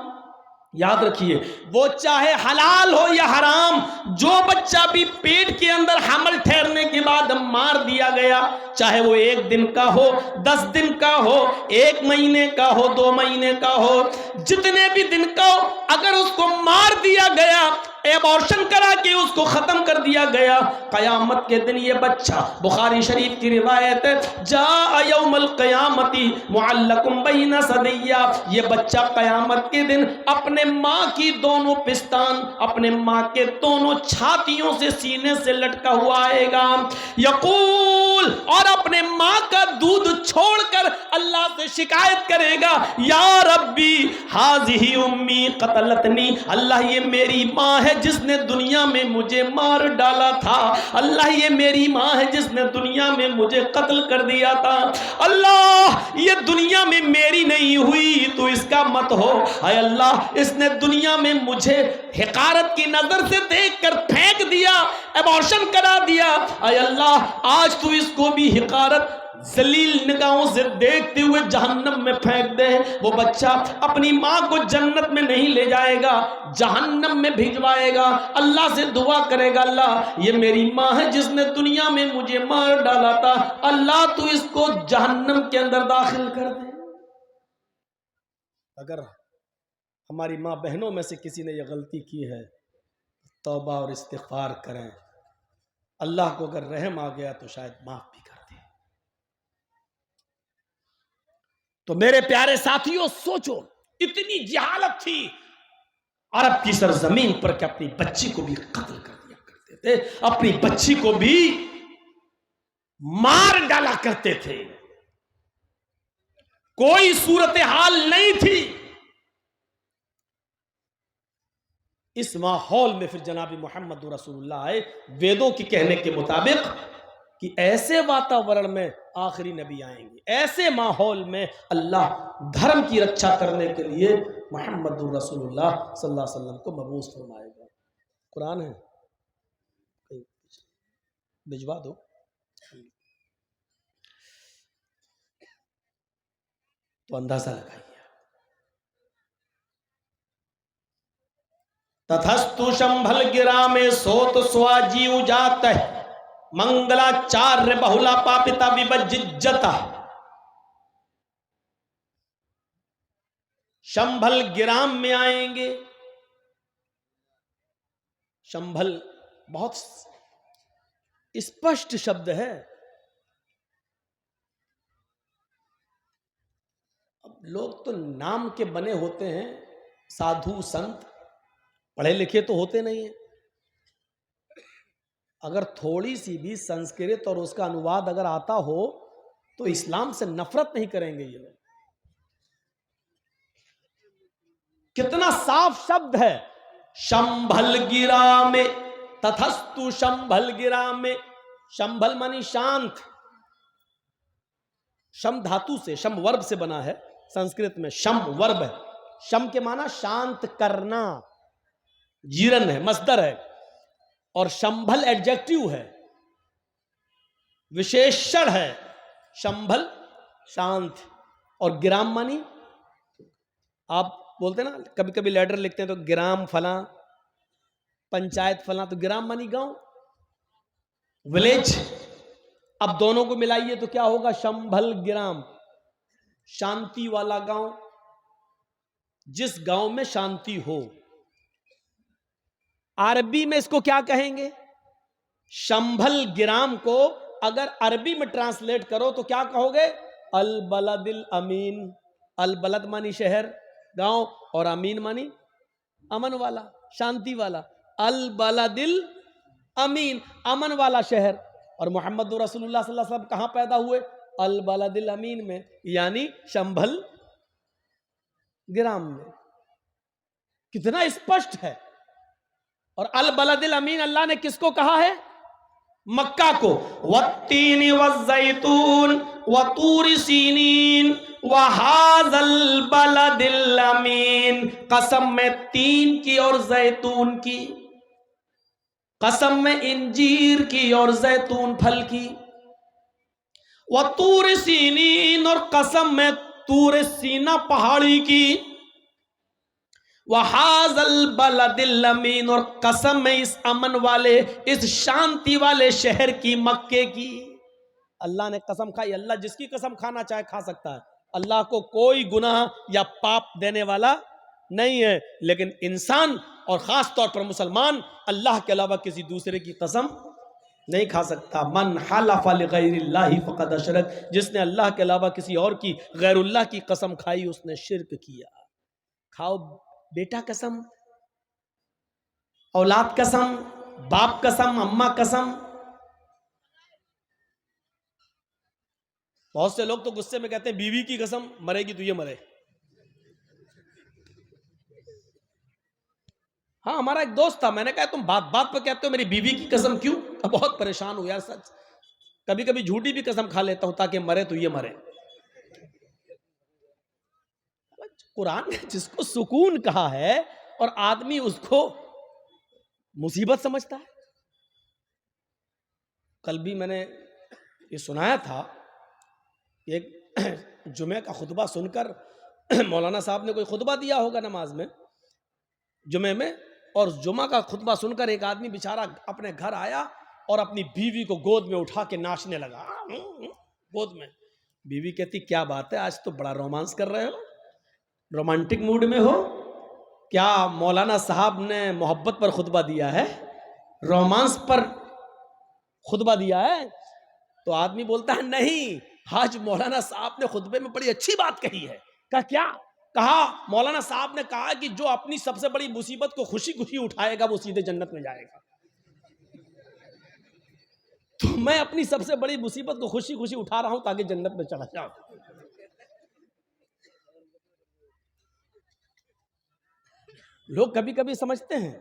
याद रखिए, वो चाहे हलाल हो या हराम, जो बच्चा भी पेट के अंदर हमल ठहरने के बाद मार दिया गया, चाहे वो 1 दिन का हो, 10 दिन का हो, 1 महीने का हो, 2 महीने का हो, जितने भी दिन का हो, अगर उसको मार दिया गया, एबॉर्शन करा के उसको खत्म कर दिया गया, कयामत के दिन ये बच्चा, बुखारी शरीफ की रिवायत है, जा यौमल कयामती मुअल्लकुम बैना सदिया, ये बच्चा कयामत के दिन अपने माँ की दोनों पिस्तान, अपने माँ के दोनों छातियों से, सीने से लटका हुआ आएगा। यकूल, और अपने माँ का दूध छोड़कर अल्लाह से शिकायत करेगा, या रब्बी हाज़िही उम्मी क़तलतनी, अल्लाह ये मेरी माँ है जिसने दुनिया में मुझे मार डाला था, अल्लाह ये मेरी माँ है जिसने दुनिया में मुझे कत्ल कर दिया था, अल्लाह ये दुनिया में मेरी नहीं हुई तो इसका मत हो, हाय अल्लाह इसने दुनिया में मुझे हिकारत की नजर से देखकर फेंक दिया, एबॉर्शन करा दिया, हाय अल्लाह आज तू इसको भी हिकारत जलील निगाहों से देखते हुए जहन्नम में फेंक दे। वो बच्चा अपनी माँ को जन्नत में नहीं ले जाएगा, जहन्नम में भिजवाएगा, अल्लाह से दुआ करेगा, अल्लाह ये मेरी माँ है जिसने दुनिया में मुझे मार डाला था, अल्लाह तू इसको जहन्नम के अंदर दाखिल कर दे। अगर हमारी माँ बहनों में से किसी ने यह गलती की है, तौबा और इस्तिग़फ़ार करें, अल्लाह को अगर रहम आ गया तो शायद माफ भी कर दे। तो मेरे प्यारे साथियों, सोचो इतनी जहालत थी अरब की सरजमीन पर कि अपनी बच्ची को भी कत्ल कर दिया करते थे, अपनी बच्ची को भी मार डाला करते थे, कोई सूरत हाल नहीं थी। इस माहौल में फिर जनाबी मोहम्मद रसूलुल्लाह आए, वेदों के कहने के मुताबिक कि ऐसे वातावरण में आखिरी नबी आएंगे, ऐसे माहौल में अल्लाह धर्म की रक्षा करने के लिए मोहम्मद रसूलुल्लाह सल्लल्लाहु अलैहि वसल्लम को मबूस फरमाएगा। कुरान है, भिजवा दो। तो अंदाजा लगाइए, तथस्तु शंभल गिरा में सोत स्वाजी उजात मंगलाचार्य बहुला पापिता विभजिज्जता। शंभल गिराम में आएंगे। शंभल बहुत स्पष्ट शब्द है। अब लोग तो नाम के बने होते हैं, साधु संत, पढ़े लिखे तो होते नहीं है। अगर थोड़ी सी भी संस्कृत और उसका अनुवाद अगर आता हो तो इस्लाम से नफरत नहीं करेंगे ये लोग। कितना साफ शब्द है, शंभल गिरा में, तथस्तु शंभल गिरा में। शंभल मानी शांत, शम धातु से, शम वर्ब से बना है, संस्कृत में शम वर्ब है। शम के माना शांत करना, जीरन है, मस्दर है, और शंभल एडजेक्टिव है, विशेषण है। शंभल शांत, और गिराम मानी, आप बोलते ना कभी कभी लेटर लिखते हैं तो ग्राम फला, पंचायत फला, तो ग्राम मानी गांव, विलेज। अब दोनों को मिलाइए तो क्या होगा, शंभल गिराम, शांति वाला गांव, जिस गांव में शांति हो। अरबी में इसको क्या कहेंगे, शंभल गिराम को अगर अरबी में ट्रांसलेट करो तो क्या कहोगे, अल बलदिल अमीन। अल बलद मानी शहर, गांव, और अमीन मानी अमन वाला, शांति वाला। अल बलदिल अमीन, अमन वाला शहर। और मोहम्मद रसूलुल्लाह सल्लल्लाहु अलैहि वसल्लम कहां पैदा हुए, अल बलदिल अमीन में, यानी शंभल गिराम में। कितना स्पष्ट है। और अल बलदिल अमीन अल्लाह ने किसको कहा है, मक्का को। वत्तीन वज़्ज़ैतून वतूर सीनीन वहाज़ल बलदिल अमीन। कसम में तीन की और जैतून की, कसम में इंजीर की और जैतून फल की। वतूर सीनीन, और कसम में तूर सीना पहाड़ी की। वहाज़ल बलदिल अमीन, और कसम है इस अमन वाले, इस शांति वाले शहर की, मक्के की। अल्लाह ने कसम खाई। अल्लाह जिसकी कसम खाना चाहे खा सकता है। अल्लाह को कोई गुनाह या पाप देने वाला नहीं है। लेकिन इंसान और खास तौर पर मुसलमान अल्लाह के अलावा किसी दूसरे की कसम नहीं खा सकता। मन हलफ लिगैरिल्लाहि फक़द अशरक, जिसने अल्लाह के अलावा किसी और की, गैरुल्लाह की कसम खाई उसने शिर्क किया। खाओ बेटा कसम, औलाद कसम, बाप कसम, अम्मा कसम। बहुत से लोग तो गुस्से में कहते हैं बीवी की कसम, मरेगी तो ये मरे। हाँ, हमारा एक दोस्त था, मैंने कहा तुम बात बात पे कहते हो मेरी बीवी की कसम क्यों? बहुत परेशान हूं यार, सच। कभी कभी झूठी भी कसम खा लेता हूं ताकि मरे तो ये मरे। कुरान ने जिसको सुकून कहा है और आदमी उसको मुसीबत समझता है। कल भी मैंने ये सुनाया था, एक जुमे का खुतबा सुनकर मौलाना साहब ने कोई खुतबा दिया होगा नमाज में, जुमे में, और जुमा का खुतबा सुनकर एक आदमी बेचारा अपने घर आया और अपनी बीवी को गोद में उठा के नाचने लगा। गोद में। बीवी कहती क्या बात है, आज तो बड़ा रोमांस कर रहे हो, रोमांटिक मूड में हो क्या? मौलाना साहब ने मोहब्बत पर खुतबा दिया है, रोमांस पर खुतबा दिया है? तो आदमी बोलता है नहीं, आज मौलाना साहब ने खुतबे में बड़ी अच्छी बात कही है। कहा क्या? कहा मौलाना साहब ने कहा कि जो अपनी सबसे बड़ी मुसीबत को खुशी खुशी उठाएगा वो सीधे जन्नत में जाएगा। तो मैं अपनी सबसे बड़ी मुसीबत को खुशी खुशी उठा रहा हूं ताकि जन्नत में चला जाऊं। लोग कभी कभी समझते हैं,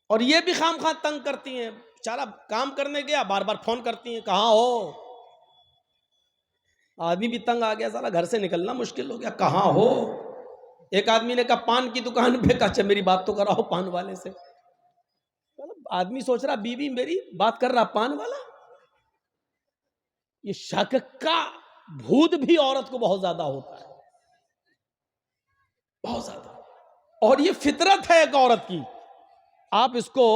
और ये भी खामखा तंग करती हैं। बेचारा काम करने गया, बार बार फोन करती हैं, कहाँ हो? आदमी भी तंग आ गया, साला घर से निकलना मुश्किल हो गया, कहाँ हो? एक आदमी ने कहा पान की दुकान पे। कहा अच्छा मेरी बात तो कराओ पान वाले से। आदमी सोच रहा बीवी मेरी बात कर रहा पान वाला। ये शक का भूत भी औरत को बहुत ज्यादा होता है, बहुत ज्यादा। और ये फितरत है एक औरत की। आप इसको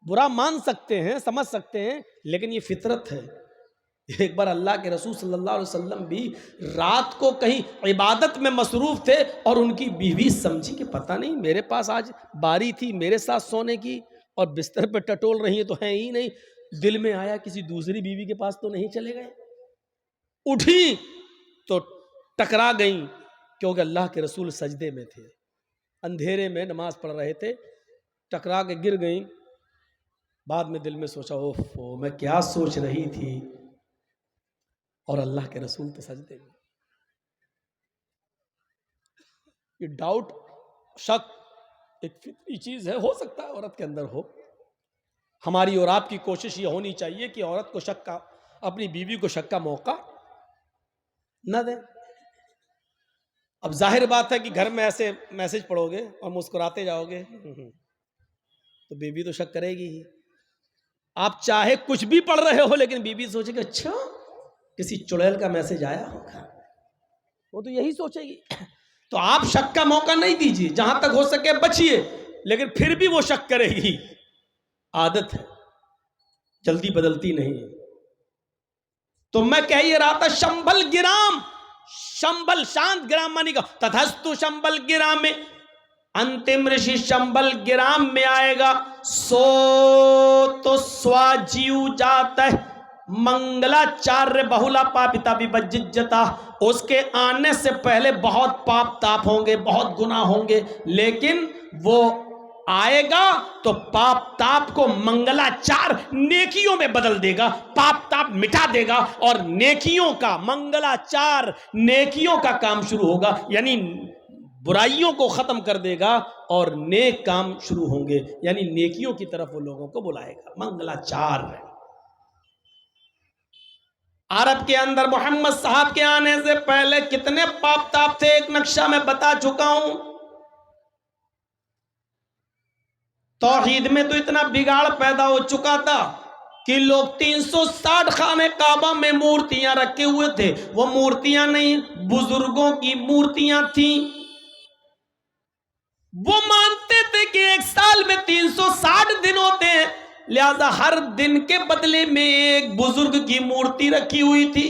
बुरा मान सकते हैं, समझ सकते हैं, लेकिन ये फितरत है। एक बार अल्लाह के रसूल सल्लल्लाहु अलैहि वसल्लम भी रात को कहीं इबादत में मसरूफ थे और उनकी बीवी समझी कि पता नहीं मेरे पास आज बारी थी मेरे साथ सोने की और बिस्तर पर टटोल रही है तो है ही नहीं। दिल में आया किसी दूसरी बीवी के पास तो नहीं चले गए। उठी तो टकरा गई, क्योंकि अल्लाह के रसूल सजदे में थे, अंधेरे में नमाज पढ़ रहे थे, टकरा के गिर गई। बाद में दिल में सोचा ओफो मैं क्या सोच रही थी, और अल्लाह के रसूल तो सजदे में। ये डाउट, शक एक फितरी चीज है, हो सकता है औरत के अंदर हो। हमारी और आपकी कोशिश ये होनी चाहिए कि औरत को शक का, अपनी बीवी को शक का मौका न दें। अब जाहिर बात है कि घर में ऐसे मैसेज पढ़ोगे और मुस्कुराते जाओगे तो बीवी तो शक करेगी ही। आप चाहे कुछ भी पढ़ रहे हो लेकिन बीवी सोचेगी अच्छा किसी चुड़ैल का मैसेज आया होगा, वो तो यही सोचेगी। तो आप शक का मौका नहीं दीजिए, जहां तक हो सके बचिए, लेकिन फिर भी वो शक करेगी। आदत है, जल्दी बदलती नहीं है। तो मैं कह ही रहा था शंबल गिराम, शंबल शांत गिराम मानी का तथस्तु शंबल गिराम में, अंतिम ऋषि शंबल गिराम में आएगा। सो तो स्वाजीव जाता है मंगलाचार्य बहुला पापिता विभज्जता। उसके आने से पहले बहुत पाप ताप होंगे, बहुत गुनाह होंगे, लेकिन वो आएगा तो पाप ताप को मंगलाचार नेकियों में बदल देगा, पाप ताप मिटा देगा और नेकियों का, मंगलाचार नेकियों का काम शुरू होगा, यानी बुराइयों को खत्म कर देगा और नेक काम शुरू होंगे, यानी नेकियों की तरफ वो लोगों को बुलाएगा। मंगलाचार है। अरब के अंदर मोहम्मद साहब के आने से पहले कितने पाप ताप थे, एक नक्शा में बता चुका हूं। तौहीद में तो इतना बिगाड़ पैदा हो चुका था कि लोग 360 खाने काबा में मूर्तियां रखे हुए थे। वो मूर्तियां नहीं, बुजुर्गों की मूर्तियां थी। वो मानते थे कि एक साल में 360 दिन होते हैं, लिहाजा हर दिन के बदले में एक बुजुर्ग की मूर्ति रखी हुई थी।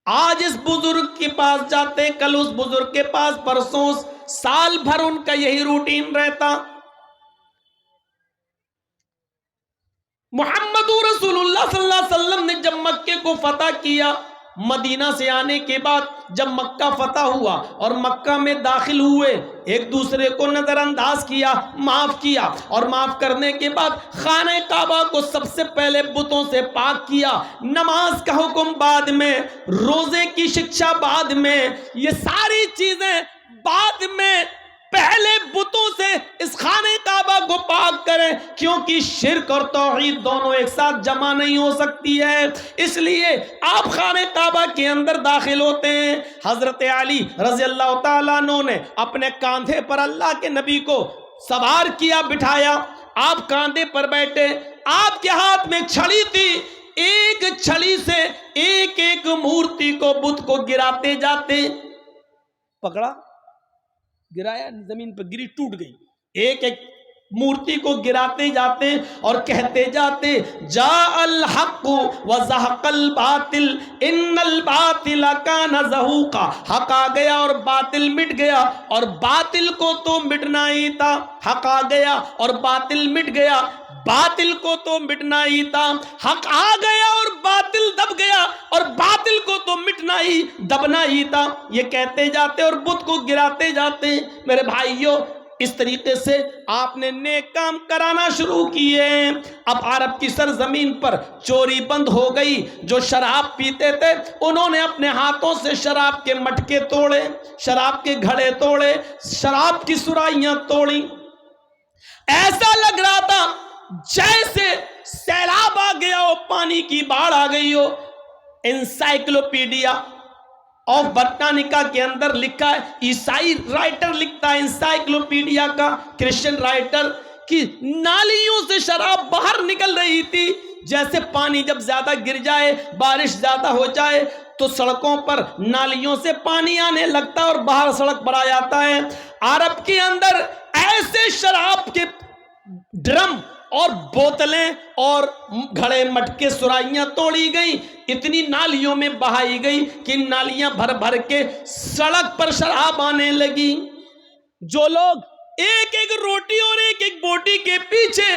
आज इस बुजुर्ग के पास जाते, कल उस बुजुर्ग के पास, परसों, साल भर उनका यही रूटीन रहता। मोहम्मद रसूलुल्लाह सल्लल्लाहु अलैहि वसल्लम ने जब मक्के को फतह किया, मदीना से आने के बाद जब मक्का फतह हुआ और मक्का में दाखिल हुए, एक दूसरे को नजरअंदाज किया, माफ किया, और माफ करने के बाद खाने काबा को सबसे पहले बुतों से पाक किया। नमाज का हुक्म बाद में, रोजे की शिक्षा बाद में, ये सारी चीजें बाद में, पहले बुतों से इस खाने काबा को पाक करें, क्योंकि शिर्क और तौहीद दोनों एक साथ जमा नहीं हो सकती है। इसलिए आप खाने काबा के अंदर दाखिल होते हैं। हजरत अली रज़ी अल्लाह ताला अन्हु ने अपने कांधे पर अल्लाह के नबी को सवार किया, बिठाया, आप कांधे पर बैठे, आपके हाथ में छड़ी थी, एक छड़ी से एक एक मूर्ति को, बुत को गिराते जाते, पकड़ा, गिराया, जमीन पर गिरी, टूट गई। एक एक मूर्ति को गिराते जाते और कहते जाते, जा अल हक व ज़हक़ल बातिल इन्नल बातिल कान ज़हूक़ा। हक आ गया और बातिल मिट गया, और बातिल को तो मिटना ही था। हक आ गया और बातिल मिट गया, बातिल को तो मिटना ही था। हक आ गया और बातिल दब गया, और बातिल को तो मिटना ही, दबना ही था। ये कहते जाते और बुत को गिराते जाते। मेरे भाइयों, इस तरीके से आपने नेक काम कराना शुरू किए। अब अरब की सरजमीन पर चोरी बंद हो गई। जो शराब पीते थे उन्होंने अपने हाथों से शराब के मटके तोड़े, शराब के घड़े तोड़े, शराब की सुराहियां तोड़ी। ऐसा लग रहा था जैसे सैलाब आ गया हो, पानी की बाढ़ आ गई हो। एनसाइक्लोपीडिया ऑफ बॉटनिका के अंदर लिखा है, ईसाई राइटर लिखता है एनसाइक्लोपीडिया का, क्रिश्चियन राइटर, कि नालियों से शराब बाहर निकल रही थी। जैसे पानी जब ज्यादा गिर जाए, बारिश ज्यादा हो जाए, तो सड़कों पर नालियों से पानी आने लगता है और बाहर सड़क पर आ जाता है। अरब के अंदर ऐसे शराब के ड्रम और बोतलें और घड़े, मटके, सुराहियां तोड़ी गई, इतनी नालियों में बहाई गई कि नालियां भर भर के सड़क पर शराब आने लगी। जो लोग एक एक रोटी और एक एक बोटी के पीछे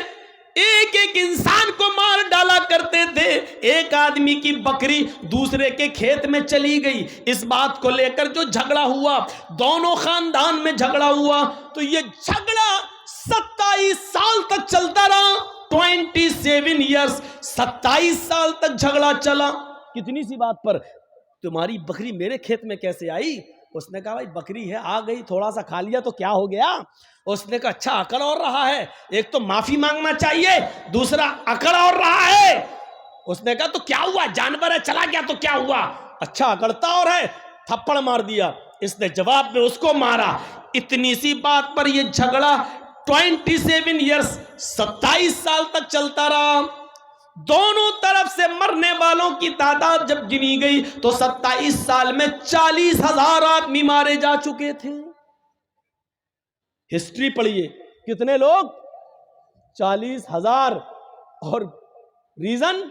एक एक इंसान को मार डाला करते थे, एक आदमी की बकरी दूसरे के खेत में चली गई, इस बात को लेकर जो झगड़ा हुआ, दोनों खानदान में झगड़ा हुआ, तो ये झगड़ा 27 साल तक चलता रहा। 27 ईयर्स, 27 साल तक झगड़ा चला। कितनी सी बात पर, तुम्हारी बकरी मेरे खेत में कैसे आई? उसने कहा भाई बकरी है, आ गई, थोड़ा सा खा लिया तो क्या हो गया। उसने कहा अच्छा अकड़ और रहा है, एक तो माफी मांगना चाहिए, दूसरा अकड़ और रहा है। उसने कहा तो क्या हुआ, जानवर है चला गया तो क्या हुआ, अच्छा अकड़ता और है, थप्पड़ मार दिया। इसने जवाब में उसको मारा। इतनी सी बात पर यह झगड़ा 27 ईयर्स, 27 साल तक चलता रहा। दोनों तरफ से मरने वालों की तादाद जब गिनी गई तो 27 साल में 40,000 आदमी मारे जा चुके थे। हिस्ट्री पढ़िए, कितने लोग, 40,000। और रीजन,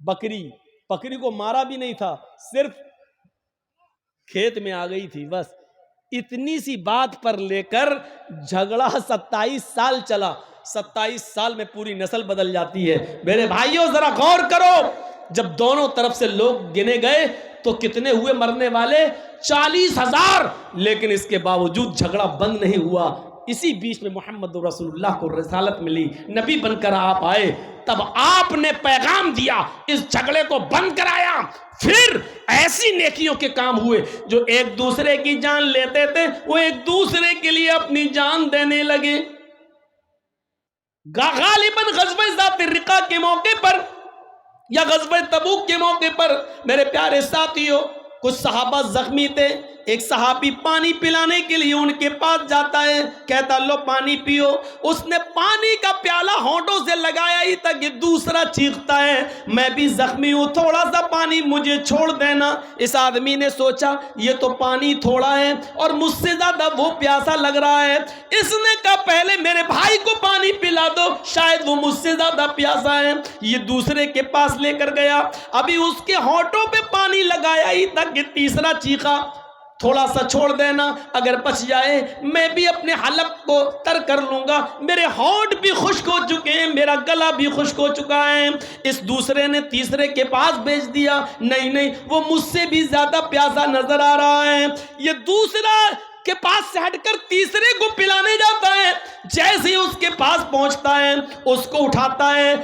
बकरी, बकरी को मारा भी नहीं था, सिर्फ खेत में आ गई थी बस। इतनी सी बात पर लेकर झगड़ा 27 साल चला। 27 साल में पूरी नस्ल बदल जाती है। मेरे भाइयों जरा गौर करो, जब दोनों तरफ से लोग गिने गए तो कितने हुए मरने वाले, 40,000। लेकिन इसके बावजूद झगड़ा बंद नहीं हुआ। इसी बीच में मोहम्मद रसूलुल्लाह को रिसालत मिली, नबी बनकर आप आए, तब आपने पैगाम दिया, इस झगड़े को बंद कराया। फिर ऐसी नेकियों के काम हुए, जो एक दूसरे की जान लेते थे वो एक दूसरे के लिए अपनी जान देने लगे। गालिबन ग़ज़वे ज़ात रिक़ा के मौके पर या ग़ज़वे तबूक के मौके पर, मेरे प्यारे साथियों, कुछ सहाबा जख्मी थे, एक सहाबी पानी पिलाने के लिए उनके पास जाता है, कहता लो पानी पियो। उसने पानी का प्याला होंठों से लगाया ही तक ये दूसरा चीखता है मैं भी जख्मी हूं, थोड़ा सा पानी मुझे छोड़ देना। इस आदमी ने सोचा ये तो पानी थोड़ा है और मुझसे ज्यादा वो प्यासा लग रहा है, इसने कहा पहले मेरे भाई को पानी पिला दो, शायद वो मुझसे ज्यादा प्यासा है। ये दूसरे के पास लेकर गया, अभी उसके होंठों पे पानी लगाया ही तक ये तीसरा चीखा थोड़ा सा छोड़ देना, अगर बच जाए मैं भी अपने हलक को तर कर लूंगा, मेरे होंठ भी खुश्क हो चुके हैं, मेरा गला भी खुश्क हो चुका है। इस दूसरे ने तीसरे के पास भेज दिया, नहीं नहीं वो मुझसे भी ज्यादा प्यासा नजर आ रहा है। ये दूसरा के पास से हटकर तीसरे को पिलाने जाता है, जैसे ही उसके पास पहुंचता है उसको उठाता है,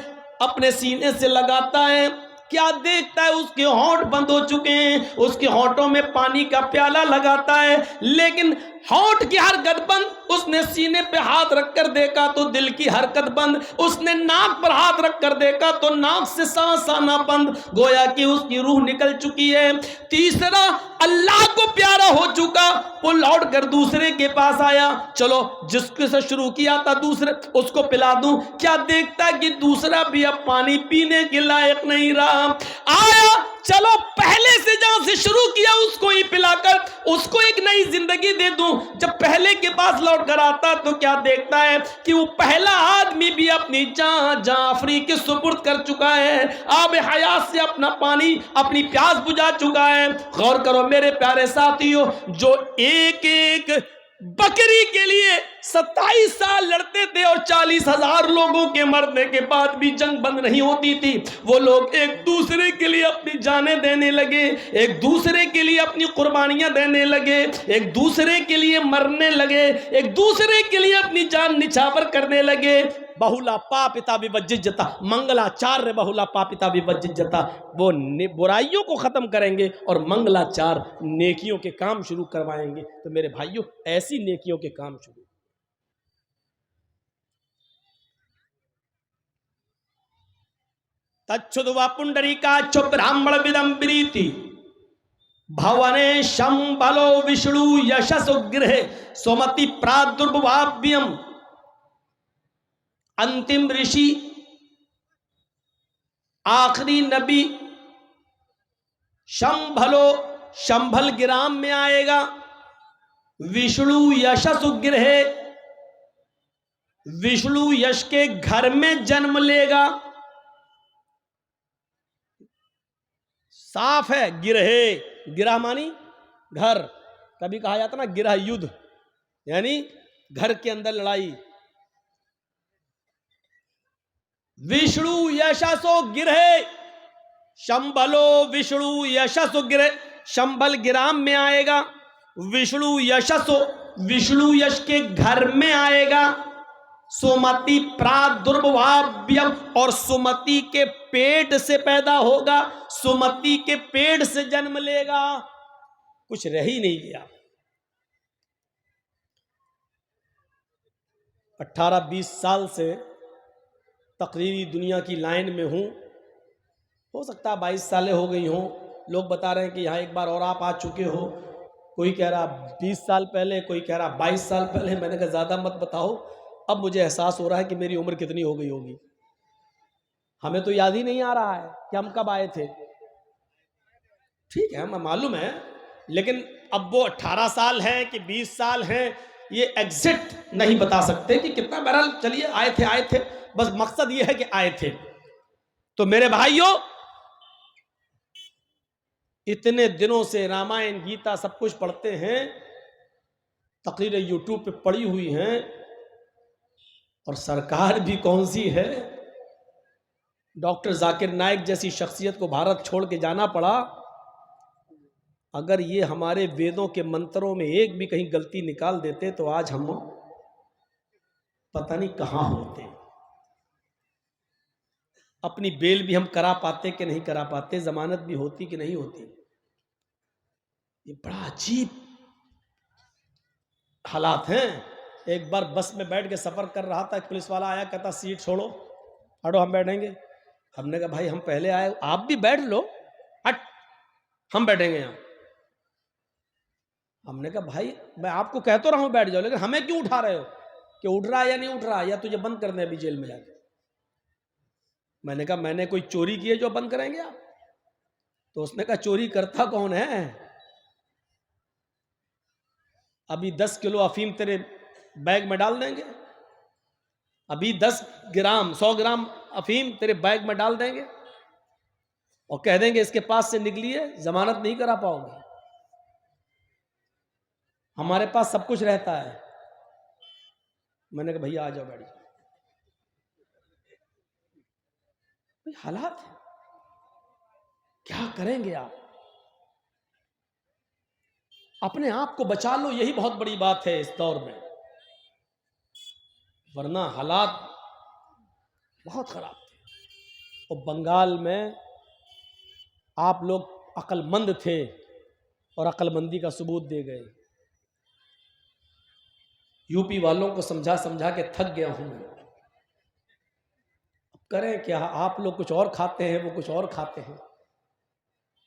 अपने सीने से लगाता है, क्या देखता है उसके होंठ बंद हो चुके हैं, उसके होंठों में पानी का प्याला लगाता है लेकिन होंठ की हरकत बंद। उसने सीने पे हाथ रखकर देखा तो दिल की हरकत बंद, उसने नाक पर हाथ रखकर देखा तो नाक से सांस आना बंद, गोया कि उसकी रूह निकल चुकी है। तीसरा अल्लाह को प्यारा हो चुका, वो लौट कर दूसरे के पास आया, चलो जिसके से शुरू किया था दूसरे उसको पिला दूं, क्या देखता कि दूसरा भी अब पानी पीने के लायक नहीं रहा। आया चलो पहले से जहां से शुरू किया उसको ही पिलाकर उसको एक नई जिंदगी दे दूं। जब पहले के पास लौट कर आता तो क्या देखता है कि वो पहला आदमी भी अपनी जान जाफरी के सुपुर्द कर चुका है, आब हयात से अपना पानी अपनी प्यास बुझा चुका है। गौर करो मेरे प्यारे साथियों, जो एक एक बकरी के लिए 27 साल लड़ते थे और 40,000 लोगों के मरने के बाद भी जंग बंद नहीं होती थी, वो लोग एक दूसरे के लिए अपनी जानें देने लगे, एक दूसरे के लिए अपनी कुर्बानियां देने लगे, एक दूसरे के लिए मरने लगे, एक दूसरे के लिए अपनी जान निछावर करने लगे। बहुला पापिता विवज्जिज्जता, मंगलाचार्य बहुला पापिता विवज्जिज्जता, वो बुराइयों को खत्म करेंगे और मंगलाचार नेकियों के काम शुरू करवाएंगे। तो मेरे भाइयों ऐसी नेकियों के काम शुरू। तच्छुद्वा पुंडरीकाक्ष ब्राह्मण विदंबरीति भवने शंभलो विष्णु यशसुगृह सोमति प्रादुर्भाव्यम। अंतिम ऋषि आखिरी नबी शंभल ग्राम में आएगा, विष्णु यशसुगृह विष्णु यश के घर में जन्म लेगा। साफ है गिरहे, गिरह मानी घर, कभी कहा जाता ना गिरह युद्ध, यानी घर के अंदर लड़ाई। विष्णु यशसो गिरहे शंभलो विष्णु यशसो गिरहे, शंभल ग्राम में आएगा, विष्णु यशसो विष्णु यश के घर में आएगा। सुमति प्रादुर्भाव्यम, और सुमति के पेट से पैदा होगा, सुमति के पेट से जन्म लेगा, कुछ रह ही नहीं गया। 18-20 साल से तकरीरी दुनिया की लाइन में हूं, हो सकता है 22 सालें हो गई हों। लोग बता रहे हैं कि यहाँ एक बार और आप आ चुके हो, कोई कह रहा 20 साल पहले, कोई कह रहा 22 साल पहले। मैंने कहा ज़्यादा मत बताओ, अब मुझे एहसास हो रहा है कि मेरी उम्र कितनी हो गई होगी। हमें तो याद ही नहीं आ रहा है कि हम कब आए थे। ठीक है, मैं मालूम है, लेकिन अब वो 18 साल है कि 20 साल हैं, ये एग्जैक्ट नहीं बता सकते कि कितना। बहरहाल चलिए आए थे, बस मकसद ये है कि आए थे। तो मेरे भाइयों, इतने दिनों से रामायण गीता सब कुछ पढ़ते हैं, तकरीरें यूट्यूब पे पड़ी हुई हैं, और सरकार भी कौन सी है, डॉक्टर जाकिर नाइक जैसी शख्सियत को भारत छोड़ के जाना पड़ा। अगर ये हमारे वेदों के मंत्रों में एक भी कहीं गलती निकाल देते तो आज हम पता नहीं कहां होते। अपनी बेल भी हम करा पाते कि नहीं करा पाते, जमानत भी होती कि नहीं होती। ये बड़ा अजीब हालात हैं। एक बार बस में बैठ के सफर कर रहा था, एक पुलिस वाला आया, कहता सीट छोड़ो, हटो हम बैठेंगे। हमने कहा भाई हम पहले आए, आप भी बैठ लो, हट हम बैठेंगे यहाँ। हमने कहा भाई मैं आपको कह तो रहा हूं बैठ जाओ, लेकिन हमें क्यों उठा रहे हो? कि उठ रहा है या नहीं उठ रहा, या तुझे बंद करना है अभी जेल में जाके। मैंने कहा मैंने कोई चोरी की है जो बंद करेंगे आप? तो उसने कहा चोरी करता कौन है? अभी 10 किलो अफीम तेरे बैग में डाल देंगे, अभी 10 ग्राम 100 ग्राम अफीम तेरे बैग में डाल देंगे और कह देंगे इसके पास से निकली है, जमानत नहीं करा पाओगे। हमारे पास सब कुछ रहता है। मैंने कहा भैया आ जाओ बैठ जाओ। हालात है, क्या करेंगे आप? अपने आप को बचा लो, यही बहुत बड़ी बात है इस दौर में, वरना हालात बहुत खराब थे। और बंगाल में आप लोग अक्लमंद थे और अक्लमंदी का सबूत दे गए। यूपी वालों को समझा समझा के थक गया हूं मैं। अब करें क्या? आप लोग कुछ और खाते हैं, वो कुछ और खाते हैं।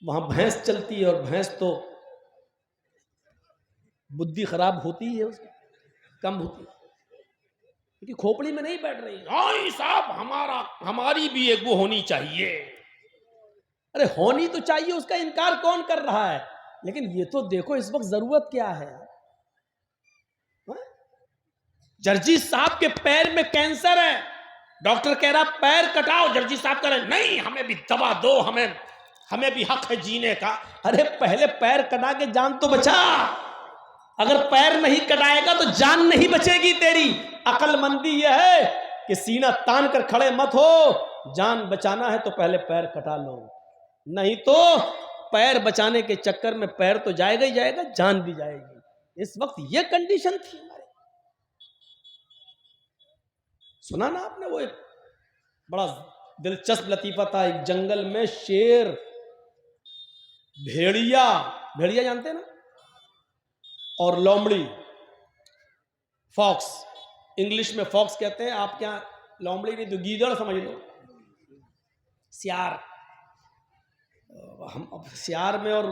वहां भैंस चलती है और भैंस तो बुद्धि खराब होती है, उसकी कम होती है, क्योंकि खोपड़ी में नहीं बैठ रही। हाँ साहब हमारी भी एक वो होनी चाहिए। अरे होनी तो चाहिए, उसका इनकार कौन कर रहा है? लेकिन ये तो देखो इस वक्त जरूरत क्या है। जर्जी साहब के पैर में कैंसर है, डॉक्टर कह रहा पैर कटाओ। जर्जी साहब कह रहे नहीं, हमें भी दवा दो, हमें भी हक है जीने का। अरे पहले पैर कटा के जान तो बचा। अगर पैर नहीं कटाएगा तो जान नहीं बचेगी तेरी। अक्लमंदी यह है कि सीना तान कर खड़े मत हो, जान बचाना है तो पहले पैर कटा लो, नहीं तो पैर बचाने के चक्कर में पैर तो जाएगा ही जाएगा, जान भी जाएगी। इस वक्त यह कंडीशन थी हमारे। सुना ना आपने, वो एक बड़ा दिलचस्प लतीफा था। एक जंगल में शेर, भेड़िया जानते हैं ना, और लोमड़ी, फॉक्स, इंग्लिश में फॉक्स कहते हैं, आप क्या लोमड़ी नहीं तो गीदड़ समझ लो, सियार। हम सियार में और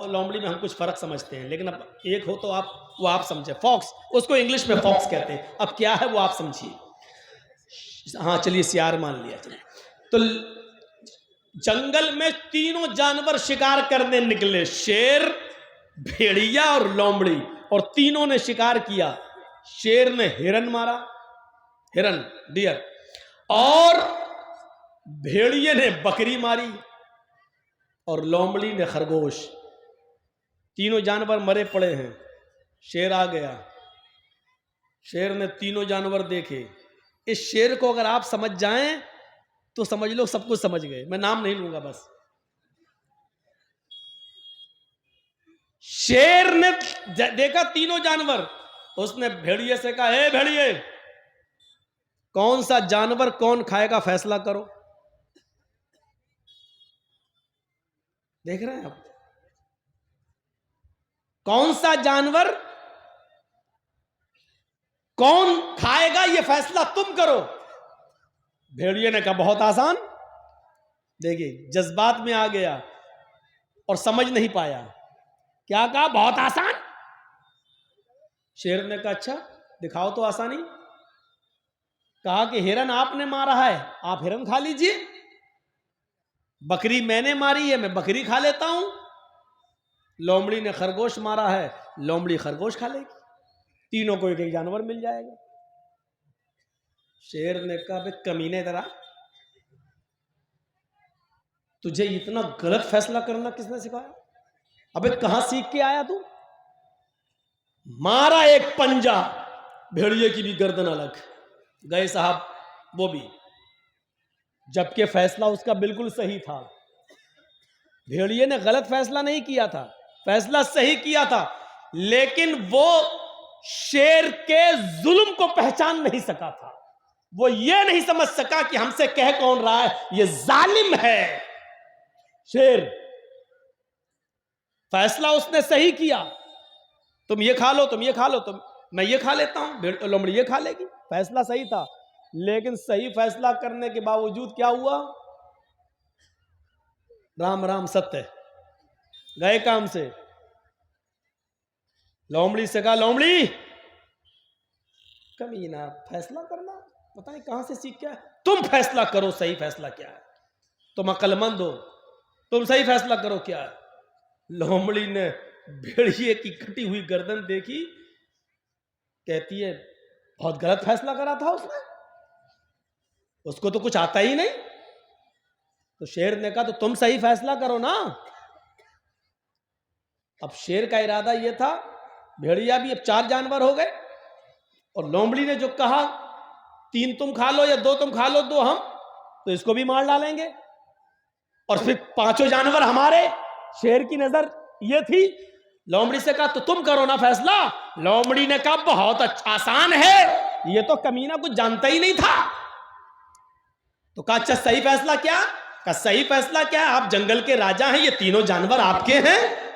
लोमड़ी में हम कुछ फर्क समझते हैं, लेकिन अब एक हो तो वो आप समझे। फॉक्स, उसको इंग्लिश में फॉक्स कहते हैं। अब क्या है वो आप समझिए। हाँ चलिए सियार मान लिया। चलिए, तो जंगल में तीनों जानवर शिकार करने निकले, शेर, भेड़िया और लोमड़ी, और तीनों ने शिकार किया। शेर ने हिरन मारा, हिरन, डियर, और भेड़िए ने बकरी मारी और लोमड़ी ने खरगोश। तीनों जानवर मरे पड़े हैं। शेर आ गया, शेर ने तीनों जानवर देखे। इस शेर को अगर आप समझ जाएं तो समझ लो सब कुछ समझ गए, मैं नाम नहीं लूंगा बस। शेर ने देखा तीनों जानवर, उसने भेड़िए से कहा, हे भेड़िए, कौन सा जानवर कौन खाएगा फैसला करो। देख रहे हैं आप, कौन सा जानवर कौन खाएगा ये फैसला तुम करो। भेड़िए ने कहा बहुत आसान। देखिए जज्बात में आ गया और समझ नहीं पाया। क्या कहा? बहुत आसान। शेर ने कहा अच्छा दिखाओ तो आसानी। कहा कि हिरन आपने मारा है, आप हिरन खा लीजिए। बकरी मैंने मारी है, मैं बकरी खा लेता हूं। लोमड़ी ने खरगोश मारा है, लोमड़ी खरगोश खा लेगी। तीनों को एक एक जानवर मिल जाएगा। शेर ने कहा बे कमीने तेरा, तुझे इतना गलत फैसला करना किसने सिखाया? अबे कहां सीख के आया तू? मारा एक पंजा, भेड़िए की भी गर्दन अलग गए साहब, वो भी, जबकि फैसला उसका बिल्कुल सही था। भेड़िए ने गलत फैसला नहीं किया था, फैसला सही किया था, लेकिन वो शेर के जुल्म को पहचान नहीं सका था। वो ये नहीं समझ सका कि हमसे कह कौन रहा है, ये जालिम है। शेर, फैसला उसने सही किया, तुम ये खा लो, तुम ये खा लो, तुम, मैं ये खा लेता हूं, लोमड़ी ये खा लेगी। फैसला सही था, लेकिन सही फैसला करने के बावजूद क्या हुआ? राम राम सत्य, गए काम से। लोमड़ी से कहा, लोमड़ी कमीना फैसला करना पता नहीं कहां से सीख क्या है, तुम फैसला करो सही फैसला क्या है, तुम अक्लमंद हो, तुम सही फैसला करो क्या है। लोमड़ी ने भेड़िए की कटी हुई गर्दन देखी, कहती है बहुत गलत फैसला करा था उसने, उसको तो कुछ आता ही नहीं। तो शेर ने कहा तो तुम सही फैसला करो ना। अब शेर का इरादा यह था, भेड़िया भी अब 4 जानवर हो गए, और लोमड़ी ने जो कहा 3 तुम खा लो या 2 तुम खा लो 2 हम, तो इसको भी मार डालेंगे और फिर 5 जानवर हमारे। शेर की नजर ये थी। लोमड़ी से कहा तो तुम करो ना फैसला। लोमड़ी ने कहा बहुत अच्छा, आसान है, ये तो कमीना कुछ जानता ही नहीं था। तो कहा अच्छा सही फैसला क्या? कहा सही फैसला क्या है, आप जंगल के राजा हैं, ये तीनों जानवर आपके हैं।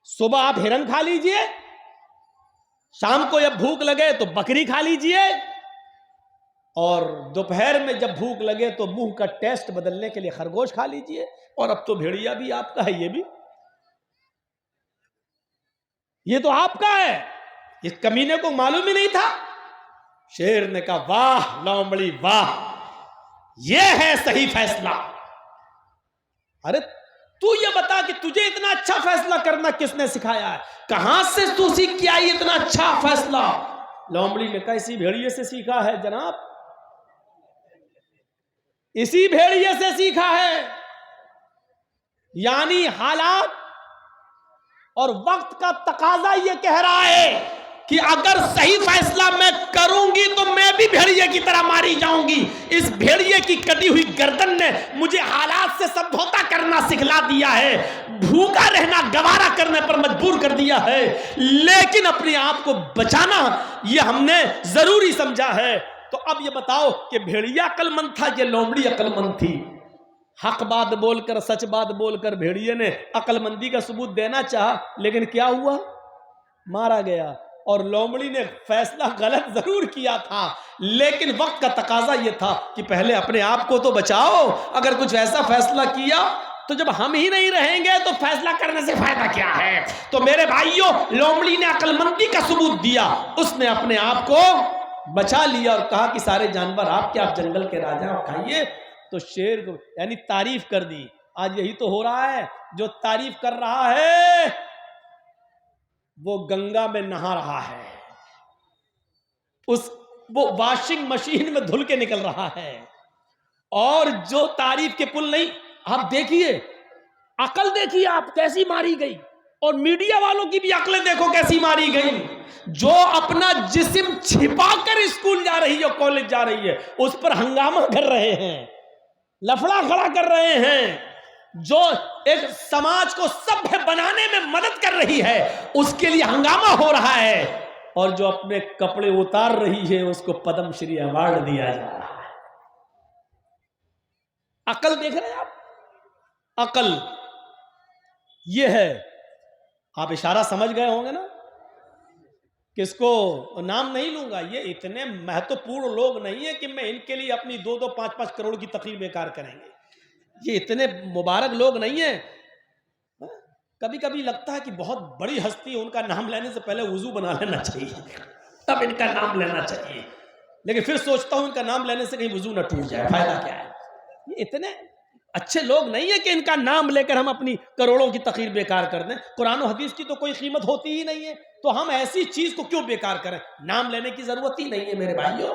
सुबह आप हिरन खा लीजिए, शाम को जब भूख लगे तो बकरी खा लीजिए, और दोपहर में जब भूख लगे तो मुंह का टेस्ट बदलने के लिए खरगोश खा लीजिए। और अब तो भेड़िया भी आपका है, ये तो आपका है। इस कमीने को मालूम ही नहीं था। शेर ने कहा वाह लोमड़ी वाह, ये है सही फैसला। अरे तू ये बता कि तुझे इतना अच्छा फैसला करना किसने सिखाया है, कहां से तू सीख के आई इतना अच्छा फैसला? लोमड़ी ने कहा इसी भेड़िए से सीखा है जनाब, इसी भेड़िए से सीखा है। यानी हालात और वक्त का तकाजा ये कह रहा है कि अगर सही फैसला मैं करूंगी तो मैं भी भेड़िए की तरह मारी जाऊंगी। इस भेड़िए की कटी हुई गर्दन ने मुझे हालात से समझौता करना सिखला दिया है, भूखा रहना गवारा करने पर मजबूर कर दिया है, लेकिन अपने आप को बचाना ये हमने जरूरी समझा है। तो अब ये बताओ कि भेड़िया अक्लमंद था या लोमड़ी अक्लमंद थी? हक बात बोलकर, सच बात बोलकर भेड़िए ने अक्लमंदी का सबूत देना चाहा, लेकिन क्या हुआ? मारा गया। और लोमड़ी ने फैसला गलत जरूर किया था, लेकिन वक्त का तकाजा यह था कि पहले अपने आप को तो बचाओ। अगर कुछ ऐसा फैसला किया तो जब हम ही नहीं रहेंगे तो फैसला करने से फायदा क्या है? तो मेरे भाइयों, लोमड़ी ने अक्लमंदी का सबूत दिया, उसने अपने आप को बचा लिया और कहा कि सारे जानवर आपके, आप जंगल के राजा, आप खाइए। तो शेर को यानी तारीफ कर दी। आज यही तो हो रहा है, जो तारीफ कर रहा है वो गंगा में नहा रहा है, वो वॉशिंग मशीन में धुल के निकल रहा है। और जो तारीफ के पुल नहीं, आप देखिए अकल देखिए आप कैसी मारी गई, और मीडिया वालों की भी अकलें देखो कैसी मारी गई। जो अपना जिस्म छिपाकर स्कूल जा रही है, कॉलेज जा रही है, उस पर हंगामा कर रहे हैं, लफड़ा खड़ा कर रहे हैं। जो एक समाज को सभ्य बनाने में मदद कर रही है, उसके लिए हंगामा हो रहा है। और जो अपने कपड़े उतार रही है, उसको पद्मश्री अवार्ड दिया जा रहा है। अकल देख रहे हैं आप? अकल ये है। आप इशारा समझ गए होंगे ना, किसको नाम नहीं लूंगा। ये इतने महत्वपूर्ण लोग नहीं है कि मैं इनके लिए अपनी 2-2, 5-5 करोड़ की तकरीर बेकार करेंगे। ये इतने मुबारक लोग नहीं है। कभी कभी लगता है कि बहुत बड़ी हस्ती, उनका नाम लेने से पहले वुजू बना लेना चाहिए, तब इनका नाम लेना चाहिए। लेकिन फिर सोचता हूं इनका नाम लेने से कहीं वुजू ना टूट जाए, फायदा क्या है? ये इतने अच्छे लोग नहीं है कि इनका नाम लेकर हम अपनी करोड़ों की तकरीर बेकार कर दें। कुरान और हदीस की तो कोई कीमत होती ही नहीं है, तो हम ऐसी चीज को क्यों बेकार करें? नाम लेने की जरूरत ही नहीं है मेरे भाइयों।